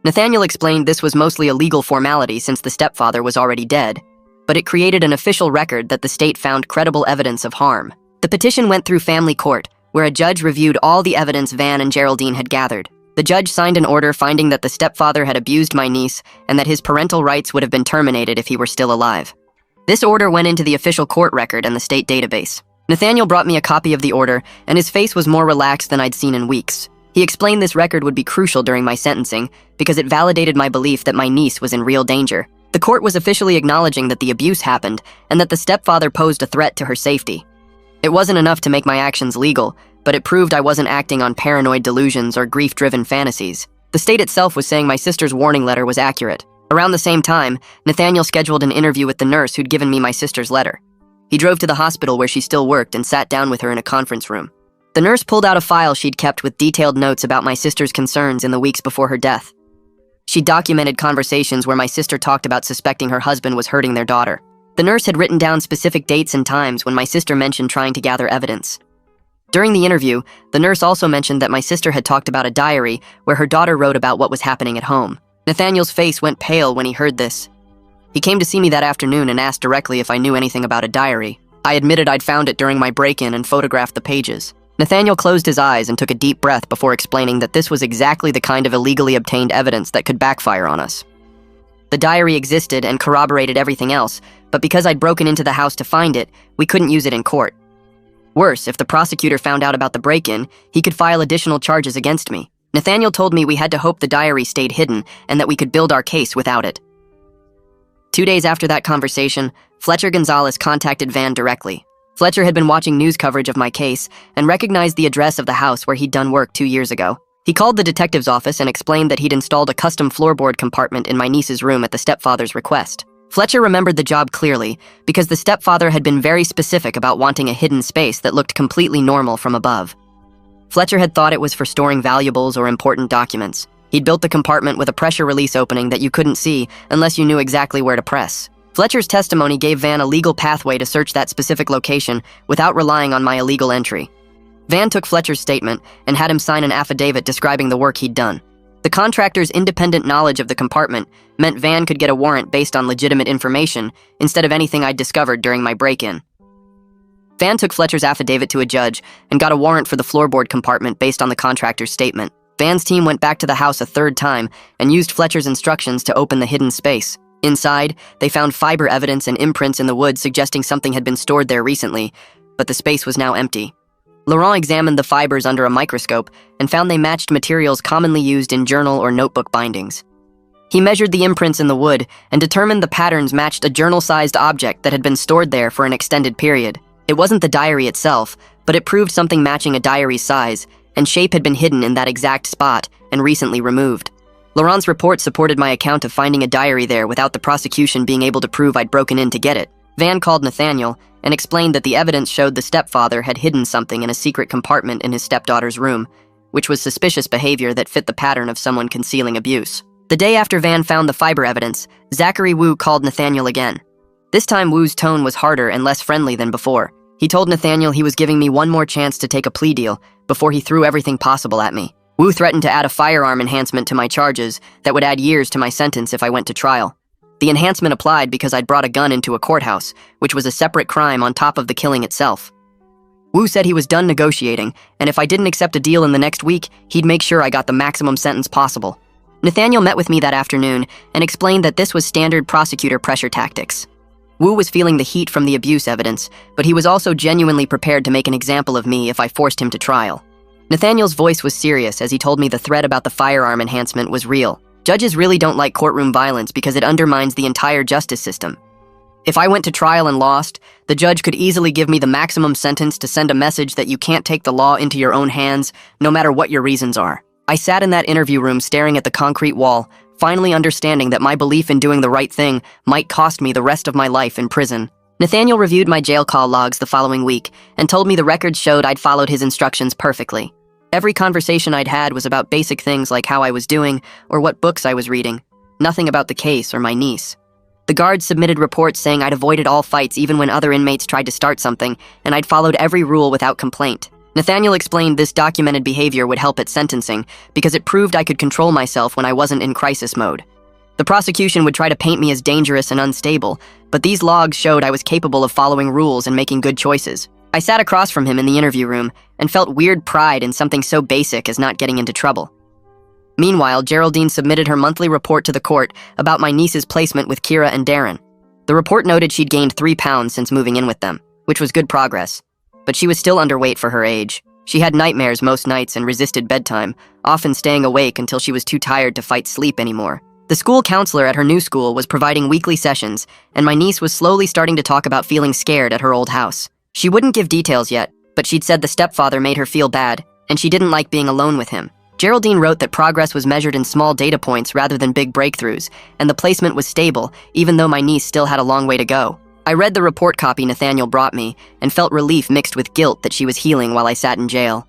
Nathaniel explained this was mostly a legal formality since the stepfather was already dead, but it created an official record that the state found credible evidence of harm. The petition went through family court, where a judge reviewed all the evidence Van and Geraldine had gathered. The judge signed an order finding that the stepfather had abused my niece and that his parental rights would have been terminated if he were still alive. This order went into the official court record and the state database. Nathaniel brought me a copy of the order, and his face was more relaxed than I'd seen in weeks. He explained this record would be crucial during my sentencing because it validated my belief that my niece was in real danger. The court was officially acknowledging that the abuse happened and that the stepfather posed a threat to her safety. It wasn't enough to make my actions legal, but it proved I wasn't acting on paranoid delusions or grief-driven fantasies. The state itself was saying my sister's warning letter was accurate. Around the same time, Nathaniel scheduled an interview with the nurse who'd given me my sister's letter. He drove to the hospital where she still worked and sat down with her in a conference room. The nurse pulled out a file she'd kept with detailed notes about my sister's concerns in the weeks before her death. She documented conversations where my sister talked about suspecting her husband was hurting their daughter. The nurse had written down specific dates and times when my sister mentioned trying to gather evidence. During the interview, the nurse also mentioned that my sister had talked about a diary where her daughter wrote about what was happening at home. Nathaniel's face went pale when he heard this. He came to see me that afternoon and asked directly if I knew anything about a diary. I admitted I'd found it during my break-in and photographed the pages. Nathaniel closed his eyes and took a deep breath before explaining that this was exactly the kind of illegally obtained evidence that could backfire on us. The diary existed and corroborated everything else, but because I'd broken into the house to find it, we couldn't use it in court. Worse, if the prosecutor found out about the break-in, he could file additional charges against me. Nathaniel told me we had to hope the diary stayed hidden and that we could build our case without it. 2 days after that conversation, Fletcher Gonzalez contacted Van directly. Fletcher had been watching news coverage of my case and recognized the address of the house where he'd done work 2 years ago. He called the detective's office and explained that he'd installed a custom floorboard compartment in my niece's room at the stepfather's request. Fletcher remembered the job clearly because the stepfather had been very specific about wanting a hidden space that looked completely normal from above. Fletcher had thought it was for storing valuables or important documents. He'd built the compartment with a pressure release opening that you couldn't see unless you knew exactly where to press. Fletcher's testimony gave Van a legal pathway to search that specific location without relying on my illegal entry. Van took Fletcher's statement and had him sign an affidavit describing the work he'd done. The contractor's independent knowledge of the compartment meant Van could get a warrant based on legitimate information instead of anything I'd discovered during my break-in. Van took Fletcher's affidavit to a judge and got a warrant for the floorboard compartment based on the contractor's statement. Van's team went back to the house a third time and used Fletcher's instructions to open the hidden space. Inside, they found fiber evidence and imprints in the wood suggesting something had been stored there recently, but the space was now empty. Laurent examined the fibers under a microscope and found they matched materials commonly used in journal or notebook bindings. He measured the imprints in the wood and determined the patterns matched a journal-sized object that had been stored there for an extended period. It wasn't the diary itself, but it proved something matching a diary's size, and shape had been hidden in that exact spot and recently removed. Laurent's report supported my account of finding a diary there without the prosecution being able to prove I'd broken in to get it. Van called Nathaniel and explained that the evidence showed the stepfather had hidden something in a secret compartment in his stepdaughter's room, which was suspicious behavior that fit the pattern of someone concealing abuse. The day after Van found the fiber evidence, Zachary Wu called Nathaniel again. This time Wu's tone was harder and less friendly than before. He told Nathaniel he was giving me one more chance to take a plea deal before he threw everything possible at me. Wu threatened to add a firearm enhancement to my charges that would add years to my sentence if I went to trial. The enhancement applied because I'd brought a gun into a courthouse, which was a separate crime on top of the killing itself. Wu said he was done negotiating, and if I didn't accept a deal in the next week, he'd make sure I got the maximum sentence possible. Nathaniel met with me that afternoon and explained that this was standard prosecutor pressure tactics. Wu was feeling the heat from the abuse evidence, but he was also genuinely prepared to make an example of me if I forced him to trial. Nathaniel's voice was serious as he told me the threat about the firearm enhancement was real. Judges really don't like courtroom violence because it undermines the entire justice system. If I went to trial and lost, the judge could easily give me the maximum sentence to send a message that you can't take the law into your own hands, no matter what your reasons are. I sat in that interview room staring at the concrete wall, finally understanding that my belief in doing the right thing might cost me the rest of my life in prison. Nathaniel reviewed my jail call logs the following week and told me the records showed I'd followed his instructions perfectly. Every conversation I'd had was about basic things like how I was doing or what books I was reading, nothing about the case or my niece. The guards submitted reports saying I'd avoided all fights even when other inmates tried to start something, and I'd followed every rule without complaint. Nathaniel explained this documented behavior would help at sentencing because it proved I could control myself when I wasn't in crisis mode. The prosecution would try to paint me as dangerous and unstable, but these logs showed I was capable of following rules and making good choices. I sat across from him in the interview room and felt weird pride in something so basic as not getting into trouble. Meanwhile, Geraldine submitted her monthly report to the court about my niece's placement with Kira and Darren. The report noted she'd gained 3 pounds since moving in with them, which was good progress. But she was still underweight for her age. She had nightmares most nights and resisted bedtime, often staying awake until she was too tired to fight sleep anymore. The school counselor at her new school was providing weekly sessions, and my niece was slowly starting to talk about feeling scared at her old house. She wouldn't give details yet, but she'd said the stepfather made her feel bad, and she didn't like being alone with him. Geraldine wrote that progress was measured in small data points rather than big breakthroughs, and the placement was stable, even though my niece still had a long way to go. I read the report copy Nathaniel brought me, and felt relief mixed with guilt that she was healing while I sat in jail.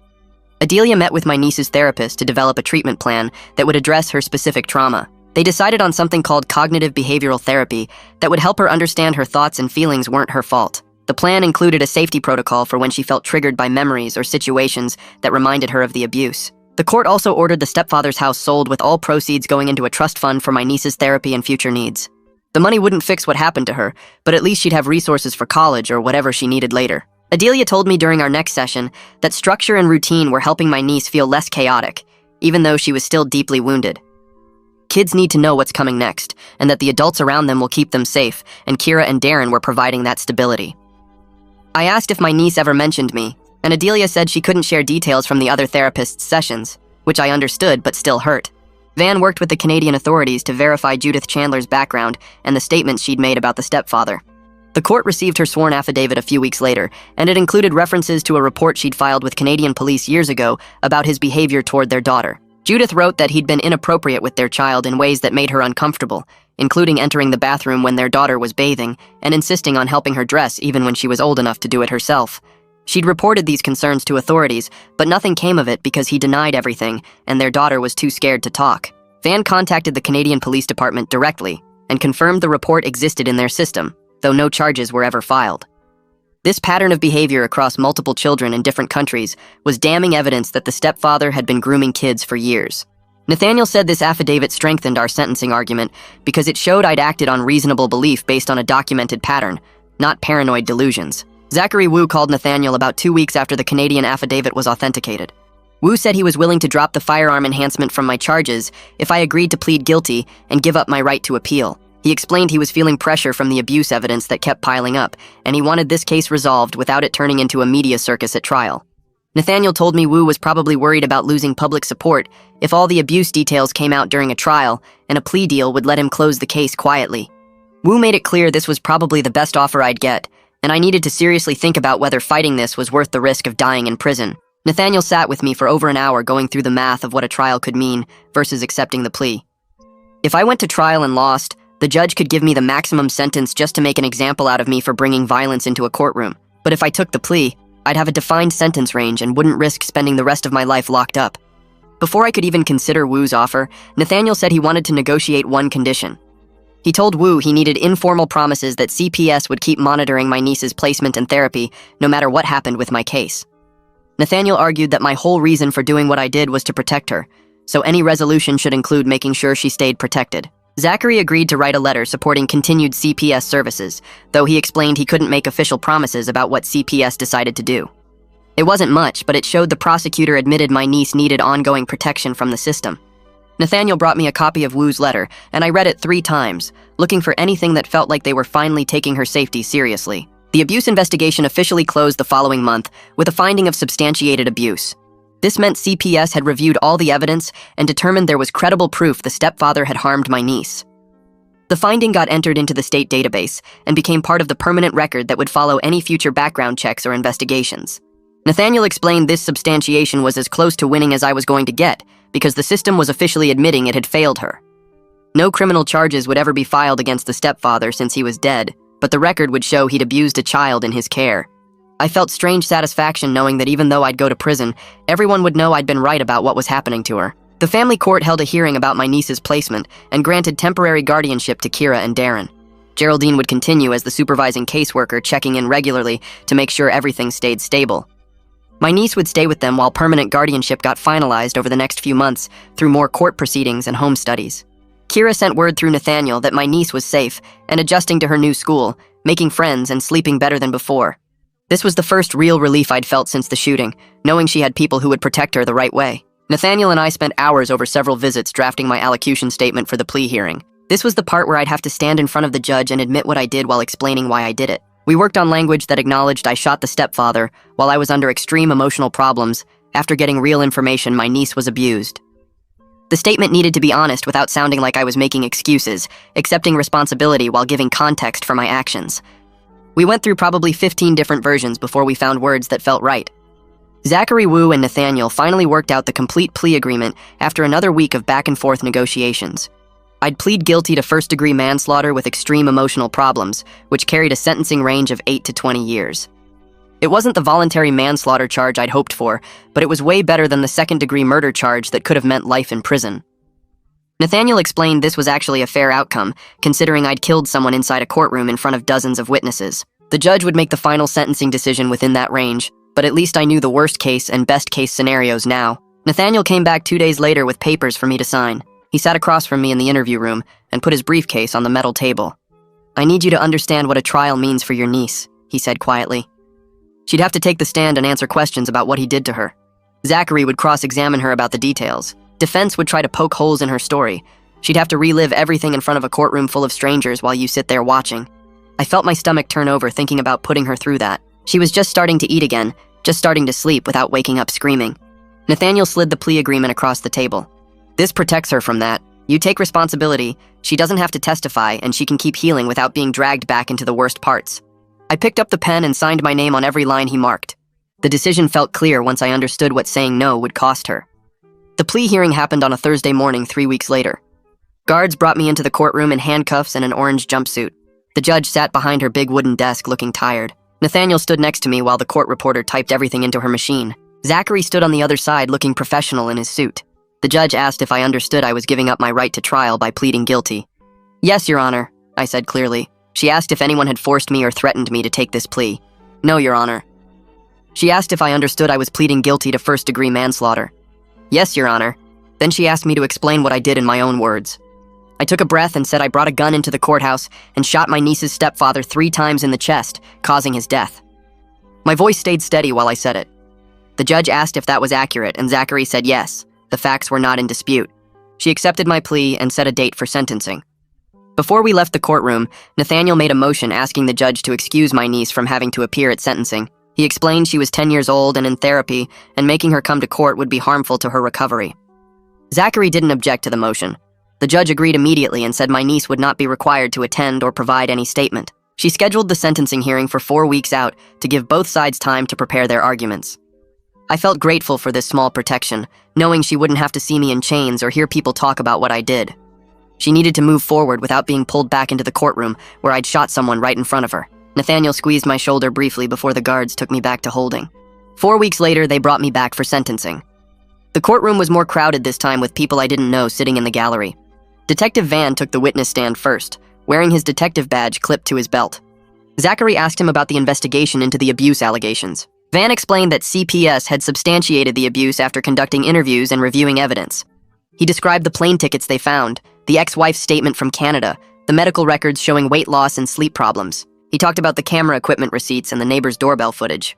Adelia met with my niece's therapist to develop a treatment plan that would address her specific trauma. They decided on something called cognitive behavioral therapy that would help her understand her thoughts and feelings weren't her fault. The plan included a safety protocol for when she felt triggered by memories or situations that reminded her of the abuse. The court also ordered the stepfather's house sold with all proceeds going into a trust fund for my niece's therapy and future needs. The money wouldn't fix what happened to her, but at least she'd have resources for college or whatever she needed later. Adelia told me during our next session that structure and routine were helping my niece feel less chaotic, even though she was still deeply wounded. Kids need to know what's coming next, and that the adults around them will keep them safe, and Kira and Darren were providing that stability. I asked if my niece ever mentioned me, and Adelia said she couldn't share details from the other therapist's sessions, which I understood but still hurt. Van worked with the Canadian authorities to verify Judith Chandler's background and the statements she'd made about the stepfather. The court received her sworn affidavit a few weeks later, and it included references to a report she'd filed with Canadian police years ago about his behavior toward their daughter. Judith wrote that he'd been inappropriate with their child in ways that made her uncomfortable, including entering the bathroom when their daughter was bathing and insisting on helping her dress even when she was old enough to do it herself. She'd reported these concerns to authorities, but nothing came of it because he denied everything, and their daughter was too scared to talk. Van contacted the Canadian Police Department directly and confirmed the report existed in their system, though no charges were ever filed. This pattern of behavior across multiple children in different countries was damning evidence that the stepfather had been grooming kids for years. Nathaniel said this affidavit strengthened our sentencing argument because it showed I'd acted on reasonable belief based on a documented pattern, not paranoid delusions. Zachary Wu called Nathaniel about 2 weeks after the Canadian affidavit was authenticated. Wu said he was willing to drop the firearm enhancement from my charges if I agreed to plead guilty and give up my right to appeal. He explained he was feeling pressure from the abuse evidence that kept piling up, and he wanted this case resolved without it turning into a media circus at trial. Nathaniel told me Wu was probably worried about losing public support if all the abuse details came out during a trial, and a plea deal would let him close the case quietly. Wu made it clear this was probably the best offer I'd get, and I needed to seriously think about whether fighting this was worth the risk of dying in prison. Nathaniel sat with me for over an hour going through the math of what a trial could mean versus accepting the plea. If I went to trial and lost, the judge could give me the maximum sentence just to make an example out of me for bringing violence into a courtroom. But if I took the plea, I'd have a defined sentence range and wouldn't risk spending the rest of my life locked up. Before I could even consider Wu's offer, Nathaniel said he wanted to negotiate one condition. He told Wu he needed informal promises that CPS would keep monitoring my niece's placement and therapy no matter what happened with my case. Nathaniel argued that my whole reason for doing what I did was to protect her, so any resolution should include making sure she stayed protected. Zachary agreed to write a letter supporting continued CPS services, though he explained he couldn't make official promises about what CPS decided to do. It wasn't much, but it showed the prosecutor admitted my niece needed ongoing protection from the system. Nathaniel brought me a copy of Wu's letter, and I read it 3 times, looking for anything that felt like they were finally taking her safety seriously. The abuse investigation officially closed the following month with a finding of substantiated abuse. This meant CPS had reviewed all the evidence and determined there was credible proof the stepfather had harmed my niece. The finding got entered into the state database and became part of the permanent record that would follow any future background checks or investigations. Nathaniel explained this substantiation was as close to winning as I was going to get, because the system was officially admitting it had failed her. No criminal charges would ever be filed against the stepfather since he was dead, but the record would show he'd abused a child in his care. I felt strange satisfaction knowing that even though I'd go to prison, everyone would know I'd been right about what was happening to her. The family court held a hearing about my niece's placement and granted temporary guardianship to Kira and Darren. Geraldine would continue as the supervising caseworker, checking in regularly to make sure everything stayed stable. My niece would stay with them while permanent guardianship got finalized over the next few months through more court proceedings and home studies. Kira sent word through Nathaniel that my niece was safe and adjusting to her new school, making friends and sleeping better than before. This was the first real relief I'd felt since the shooting, knowing she had people who would protect her the right way. Nathaniel and I spent hours over several visits drafting my allocution statement for the plea hearing. This was the part where I'd have to stand in front of the judge and admit what I did while explaining why I did it. We worked on language that acknowledged I shot the stepfather while I was under extreme emotional problems after getting real information my niece was abused. The statement needed to be honest without sounding like I was making excuses, accepting responsibility while giving context for my actions. We went through probably 15 different versions before we found words that felt right. Zachary, Wu, and Nathaniel finally worked out the complete plea agreement after another week of back-and-forth negotiations. I'd plead guilty to first-degree manslaughter with extreme emotional problems, which carried a sentencing range of 8 to 20 years. It wasn't the voluntary manslaughter charge I'd hoped for, but it was way better than the second-degree murder charge that could have meant life in prison. Nathaniel explained this was actually a fair outcome, considering I'd killed someone inside a courtroom in front of dozens of witnesses. The judge would make the final sentencing decision within that range, but at least I knew the worst-case and best-case scenarios now. Nathaniel came back 2 days later with papers for me to sign. He sat across from me in the interview room and put his briefcase on the metal table. "I need you to understand what a trial means for your niece," he said quietly. "She'd have to take the stand and answer questions about what he did to her. Zachary would cross-examine her about the details. Defense would try to poke holes in her story. She'd have to relive everything in front of a courtroom full of strangers while you sit there watching." I felt my stomach turn over thinking about putting her through that. She was just starting to eat again, just starting to sleep without waking up screaming. Nathaniel slid the plea agreement across the table. "This protects her from that. You take responsibility, she doesn't have to testify, and she can keep healing without being dragged back into the worst parts." I picked up the pen and signed my name on every line he marked. The decision felt clear once I understood what saying no would cost her. The plea hearing happened on a Thursday morning 3 weeks later. Guards brought me into the courtroom in handcuffs and an orange jumpsuit. The judge sat behind her big wooden desk looking tired. Nathaniel stood next to me while the court reporter typed everything into her machine. Zachary stood on the other side looking professional in his suit. The judge asked if I understood I was giving up my right to trial by pleading guilty. "Yes, Your Honor," I said clearly. She asked if anyone had forced me or threatened me to take this plea. "No, Your Honor." She asked if I understood I was pleading guilty to first-degree manslaughter. "Yes, Your Honor." Then she asked me to explain what I did in my own words. I took a breath and said I brought a gun into the courthouse and shot my niece's stepfather 3 times in the chest, causing his death. My voice stayed steady while I said it. The judge asked if that was accurate, and Zachary said yes. The facts were not in dispute. She accepted my plea and set a date for sentencing. Before we left the courtroom, Nathaniel made a motion asking the judge to excuse my niece from having to appear at sentencing. He explained she was 10 years old and in therapy, and making her come to court would be harmful to her recovery. Zachary didn't object to the motion. The judge agreed immediately and said my niece would not be required to attend or provide any statement. She scheduled the sentencing hearing for 4 weeks out to give both sides time to prepare their arguments. I felt grateful for this small protection, knowing she wouldn't have to see me in chains or hear people talk about what I did. She needed to move forward without being pulled back into the courtroom where I'd shot someone right in front of her. Nathaniel squeezed my shoulder briefly before the guards took me back to holding. 4 weeks later, they brought me back for sentencing. The courtroom was more crowded this time with people I didn't know sitting in the gallery. Detective Van took the witness stand first, wearing his detective badge clipped to his belt. Zachary asked him about the investigation into the abuse allegations. Van explained that CPS had substantiated the abuse after conducting interviews and reviewing evidence. He described the plane tickets they found, the ex-wife's statement from Canada, the medical records showing weight loss and sleep problems. He talked about the camera equipment receipts and the neighbor's doorbell footage.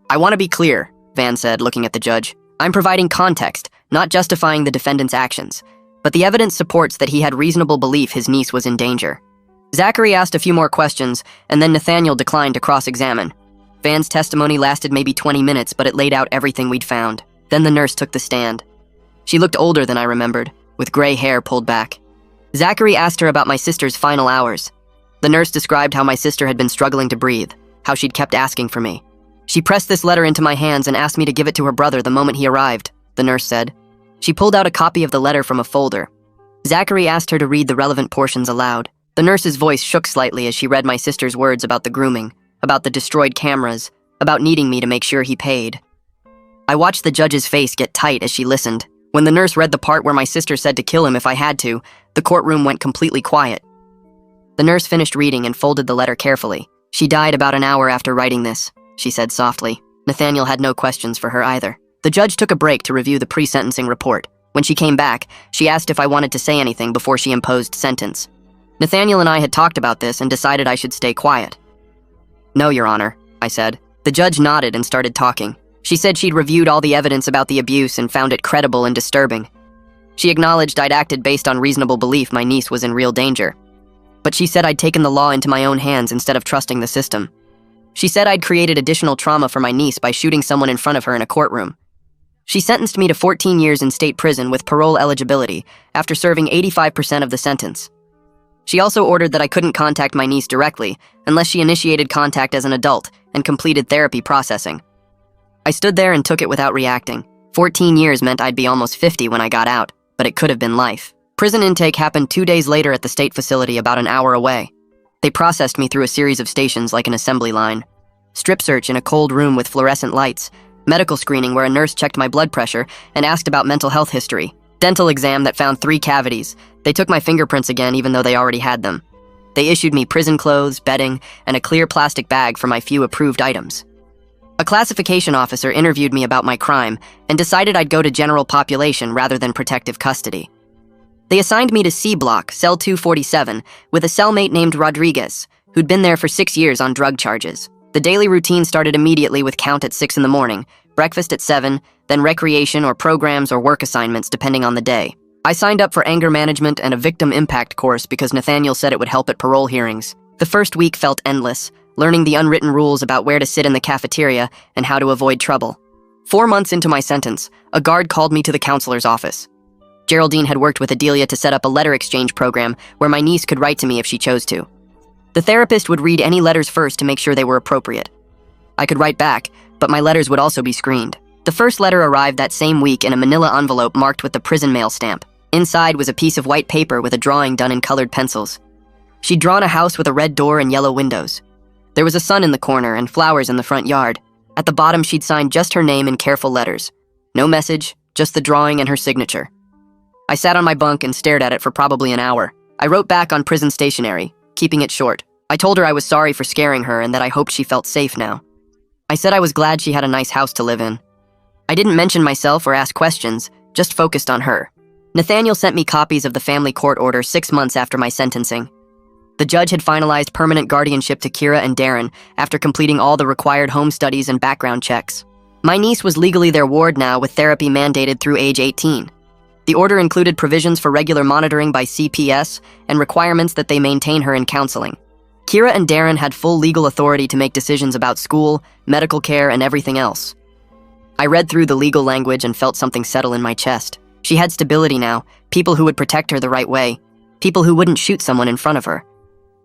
"I want to be clear," Van said, looking at the judge. "I'm providing context, not justifying the defendant's actions, but the evidence supports that he had reasonable belief his niece was in danger." Zachary asked a few more questions, and then Nathaniel declined to cross-examine. Van's testimony lasted maybe 20 minutes, but it laid out everything we'd found. Then the nurse took the stand. She looked older than I remembered, with gray hair pulled back. Zachary asked her about my sister's final hours. The nurse described how my sister had been struggling to breathe, how she'd kept asking for me. "She pressed this letter into my hands and asked me to give it to her brother the moment he arrived," the nurse said. She pulled out a copy of the letter from a folder. Zachary asked her to read the relevant portions aloud. The nurse's voice shook slightly as she read my sister's words about the grooming, about the destroyed cameras, about needing me to make sure he paid. I watched the judge's face get tight as she listened. When the nurse read the part where my sister said to kill him if I had to, the courtroom went completely quiet. The nurse finished reading and folded the letter carefully. "She died about an hour after writing this," she said softly. Nathaniel had no questions for her either. The judge took a break to review the pre-sentencing report. When she came back, she asked if I wanted to say anything before she imposed sentence. Nathaniel and I had talked about this and decided I should stay quiet. "No, Your Honor," I said. The judge nodded and started talking. She said she'd reviewed all the evidence about the abuse and found it credible and disturbing. She acknowledged I'd acted based on reasonable belief my niece was in real danger. But she said I'd taken the law into my own hands instead of trusting the system. She said I'd created additional trauma for my niece by shooting someone in front of her in a courtroom. She sentenced me to 14 years in state prison with parole eligibility after serving 85% of the sentence. She also ordered that I couldn't contact my niece directly unless she initiated contact as an adult and completed therapy processing. I stood there and took it without reacting. 14 years meant I'd be almost 50 when I got out, but it could have been life. Prison intake happened 2 days later at the state facility about an hour away. They processed me through a series of stations like an assembly line. Strip search in a cold room with fluorescent lights, medical screening where a nurse checked my blood pressure and asked about mental health history, dental exam that found 3 cavities. They took my fingerprints again even though they already had them. They issued me prison clothes, bedding, and a clear plastic bag for my few approved items. A classification officer interviewed me about my crime and decided I'd go to general population rather than protective custody. They assigned me to C Block, cell 247, with a cellmate named Rodriguez, who'd been there for 6 years on drug charges. The daily routine started immediately with count at 6 in the morning, breakfast at 7, then recreation or programs or work assignments depending on the day. I signed up for anger management and a victim impact course because Nathaniel said it would help at parole hearings. The first week felt endless, learning the unwritten rules about where to sit in the cafeteria and how to avoid trouble. 4 months into my sentence, a guard called me to the counselor's office. Geraldine had worked with Adelia to set up a letter exchange program where my niece could write to me if she chose to. The therapist would read any letters first to make sure they were appropriate. I could write back, but my letters would also be screened. The first letter arrived that same week in a manila envelope marked with the prison mail stamp. Inside was a piece of white paper with a drawing done in colored pencils. She'd drawn a house with a red door and yellow windows. There was a sun in the corner and flowers in the front yard. At the bottom, she'd signed just her name in careful letters. No message, just the drawing and her signature. I sat on my bunk and stared at it for probably an hour. I wrote back on prison stationery, keeping it short. I told her I was sorry for scaring her and that I hoped she felt safe now. I said I was glad she had a nice house to live in. I didn't mention myself or ask questions, just focused on her. Nathaniel sent me copies of the family court order 6 months after my sentencing. The judge had finalized permanent guardianship to Kira and Darren after completing all the required home studies and background checks. My niece was legally their ward now with therapy mandated through age 18. The order included provisions for regular monitoring by CPS and requirements that they maintain her in counseling. Kira and Darren had full legal authority to make decisions about school, medical care, and everything else. I read through the legal language and felt something settle in my chest. She had stability now, people who would protect her the right way, people who wouldn't shoot someone in front of her.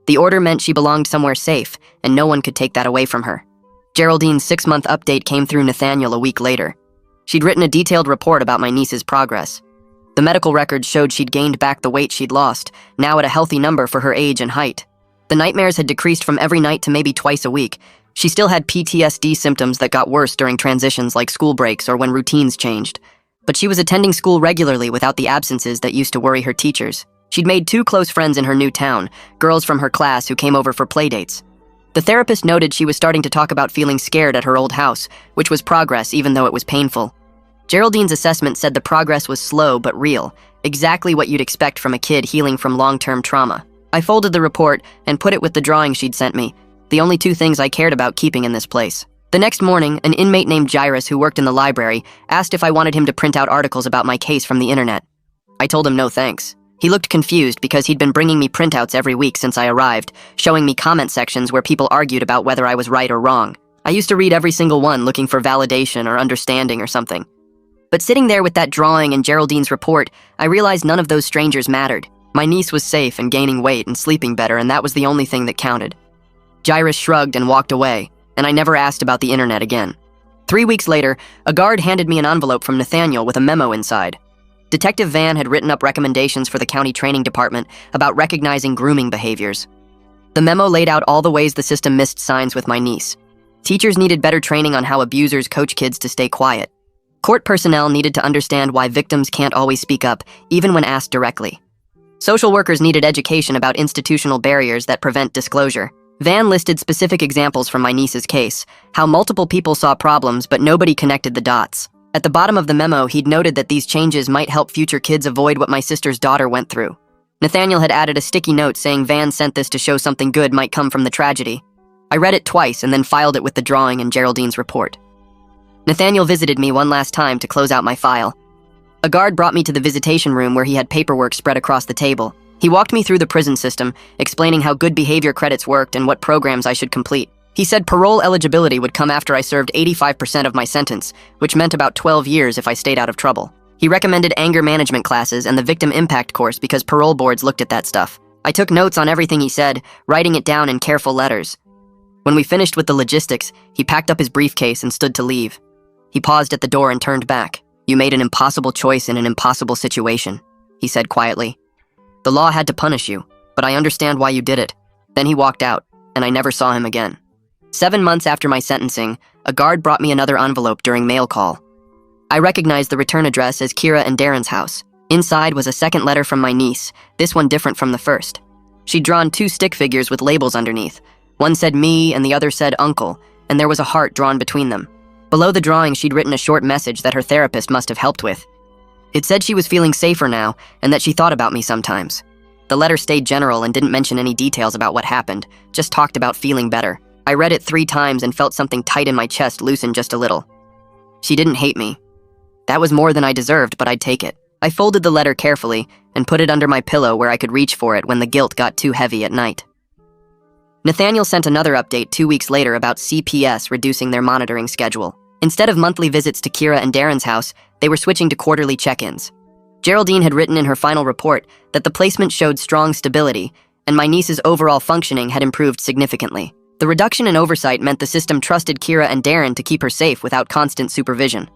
The order meant she belonged somewhere safe, and no one could take that away from her. Geraldine's 6-month update came through Nathaniel a week later. She'd written a detailed report about my niece's progress. The medical records showed she'd gained back the weight she'd lost, now at a healthy number for her age and height. The nightmares had decreased from every night to maybe twice a week. She still had PTSD symptoms that got worse during transitions like school breaks or when routines changed. But she was attending school regularly without the absences that used to worry her teachers. She'd made 2 close friends in her new town, girls from her class who came over for playdates. The therapist noted she was starting to talk about feeling scared at her old house, which was progress even though it was painful. Geraldine's assessment said the progress was slow but real, exactly what you'd expect from a kid healing from long-term trauma. I folded the report and put it with the drawing she'd sent me, the only 2 things I cared about keeping in this place. The next morning, an inmate named Jairus who worked in the library asked if I wanted him to print out articles about my case from the internet. I told him no thanks. He looked confused because he'd been bringing me printouts every week since I arrived, showing me comment sections where people argued about whether I was right or wrong. I used to read every single one looking for validation or understanding or something. But sitting there with that drawing and Geraldine's report, I realized none of those strangers mattered. My niece was safe and gaining weight and sleeping better, and that was the only thing that counted. Jairus shrugged and walked away, and I never asked about the internet again. 3 weeks later, a guard handed me an envelope from Nathaniel with a memo inside. Detective Van had written up recommendations for the county training department about recognizing grooming behaviors. The memo laid out all the ways the system missed signs with my niece. Teachers needed better training on how abusers coach kids to stay quiet. Court personnel needed to understand why victims can't always speak up, even when asked directly. Social workers needed education about institutional barriers that prevent disclosure. Van listed specific examples from my niece's case, how multiple people saw problems but nobody connected the dots. At the bottom of the memo, he'd noted that these changes might help future kids avoid what my sister's daughter went through. Nathaniel had added a sticky note saying Van sent this to show something good might come from the tragedy. I read it twice and then filed it with the drawing and Geraldine's report. Nathaniel visited me one last time to close out my file. A guard brought me to the visitation room where he had paperwork spread across the table. He walked me through the prison system, explaining how good behavior credits worked and what programs I should complete. He said parole eligibility would come after I served 85% of my sentence, which meant about 12 years if I stayed out of trouble. He recommended anger management classes and the victim impact course because parole boards looked at that stuff. I took notes on everything he said, writing it down in careful letters. When we finished with the logistics, he packed up his briefcase and stood to leave. He paused at the door and turned back. "You made an impossible choice in an impossible situation," he said quietly. "The law had to punish you, but I understand why you did it." Then he walked out, and I never saw him again. 7 months after my sentencing, a guard brought me another envelope during mail call. I recognized the return address as Kira and Darren's house. Inside was a second letter from my niece, this one different from the first. She'd drawn 2 stick figures with labels underneath. One said me and the other said uncle, and there was a heart drawn between them. Below the drawing, she'd written a short message that her therapist must have helped with. It said she was feeling safer now and that she thought about me sometimes. The letter stayed general and didn't mention any details about what happened, just talked about feeling better. I read it 3 times and felt something tight in my chest loosen just a little. She didn't hate me. That was more than I deserved, but I'd take it. I folded the letter carefully and put it under my pillow where I could reach for it when the guilt got too heavy at night. Nathaniel sent another update 2 weeks later about CPS reducing their monitoring schedule. Instead of monthly visits to Kira and Darren's house, they were switching to quarterly check-ins. Geraldine had written in her final report that the placement showed strong stability, and my niece's overall functioning had improved significantly. The reduction in oversight meant the system trusted Kira and Darren to keep her safe without constant supervision.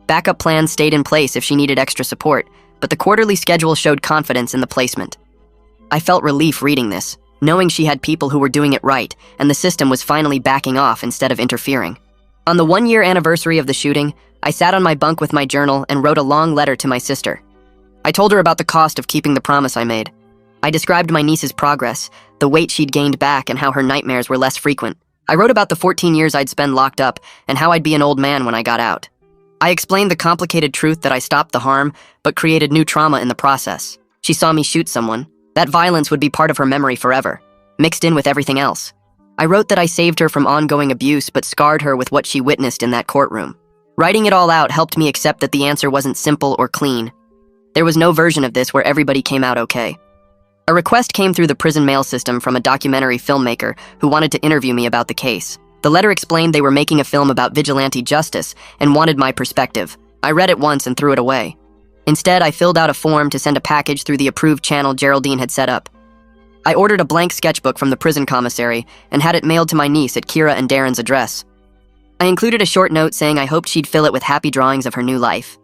Backup plans stayed in place if she needed extra support, but the quarterly schedule showed confidence in the placement. I felt relief reading this, knowing she had people who were doing it right, and the system was finally backing off instead of interfering. On the 1-year anniversary of the shooting, I sat on my bunk with my journal and wrote a long letter to my sister. I told her about the cost of keeping the promise I made. I described my niece's progress, the weight she'd gained back, and how her nightmares were less frequent. I wrote about the 14 years I'd spend locked up and how I'd be an old man when I got out. I explained the complicated truth that I stopped the harm, but created new trauma in the process. She saw me shoot someone. That violence would be part of her memory forever, mixed in with everything else. I wrote that I saved her from ongoing abuse but scarred her with what she witnessed in that courtroom. Writing it all out helped me accept that the answer wasn't simple or clean. There was no version of this where everybody came out okay. A request came through the prison mail system from a documentary filmmaker who wanted to interview me about the case. The letter explained they were making a film about vigilante justice and wanted my perspective. I read it once and threw it away. Instead, I filled out a form to send a package through the approved channel Geraldine had set up. I ordered a blank sketchbook from the prison commissary and had it mailed to my niece at Kira and Darren's address. I included a short note saying I hoped she'd fill it with happy drawings of her new life.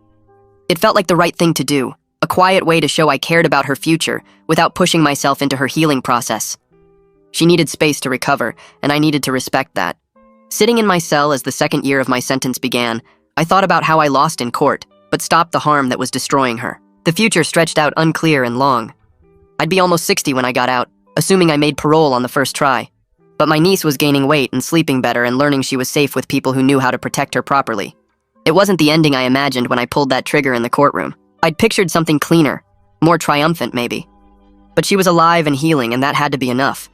It felt like the right thing to do, A quiet way to show I cared about her future without pushing myself into her healing process. She needed space to recover, and I needed to respect that. Sitting in my cell as the second year of my sentence began, I thought about how I lost in court, but stopped the harm that was destroying her. The future stretched out unclear and long. I'd be almost 60 when I got out, assuming I made parole on the first try. But my niece was gaining weight and sleeping better and learning she was safe with people who knew how to protect her properly. It wasn't the ending I imagined when I pulled that trigger in the courtroom. I'd pictured something cleaner, more triumphant maybe. But she was alive and healing, and that had to be enough.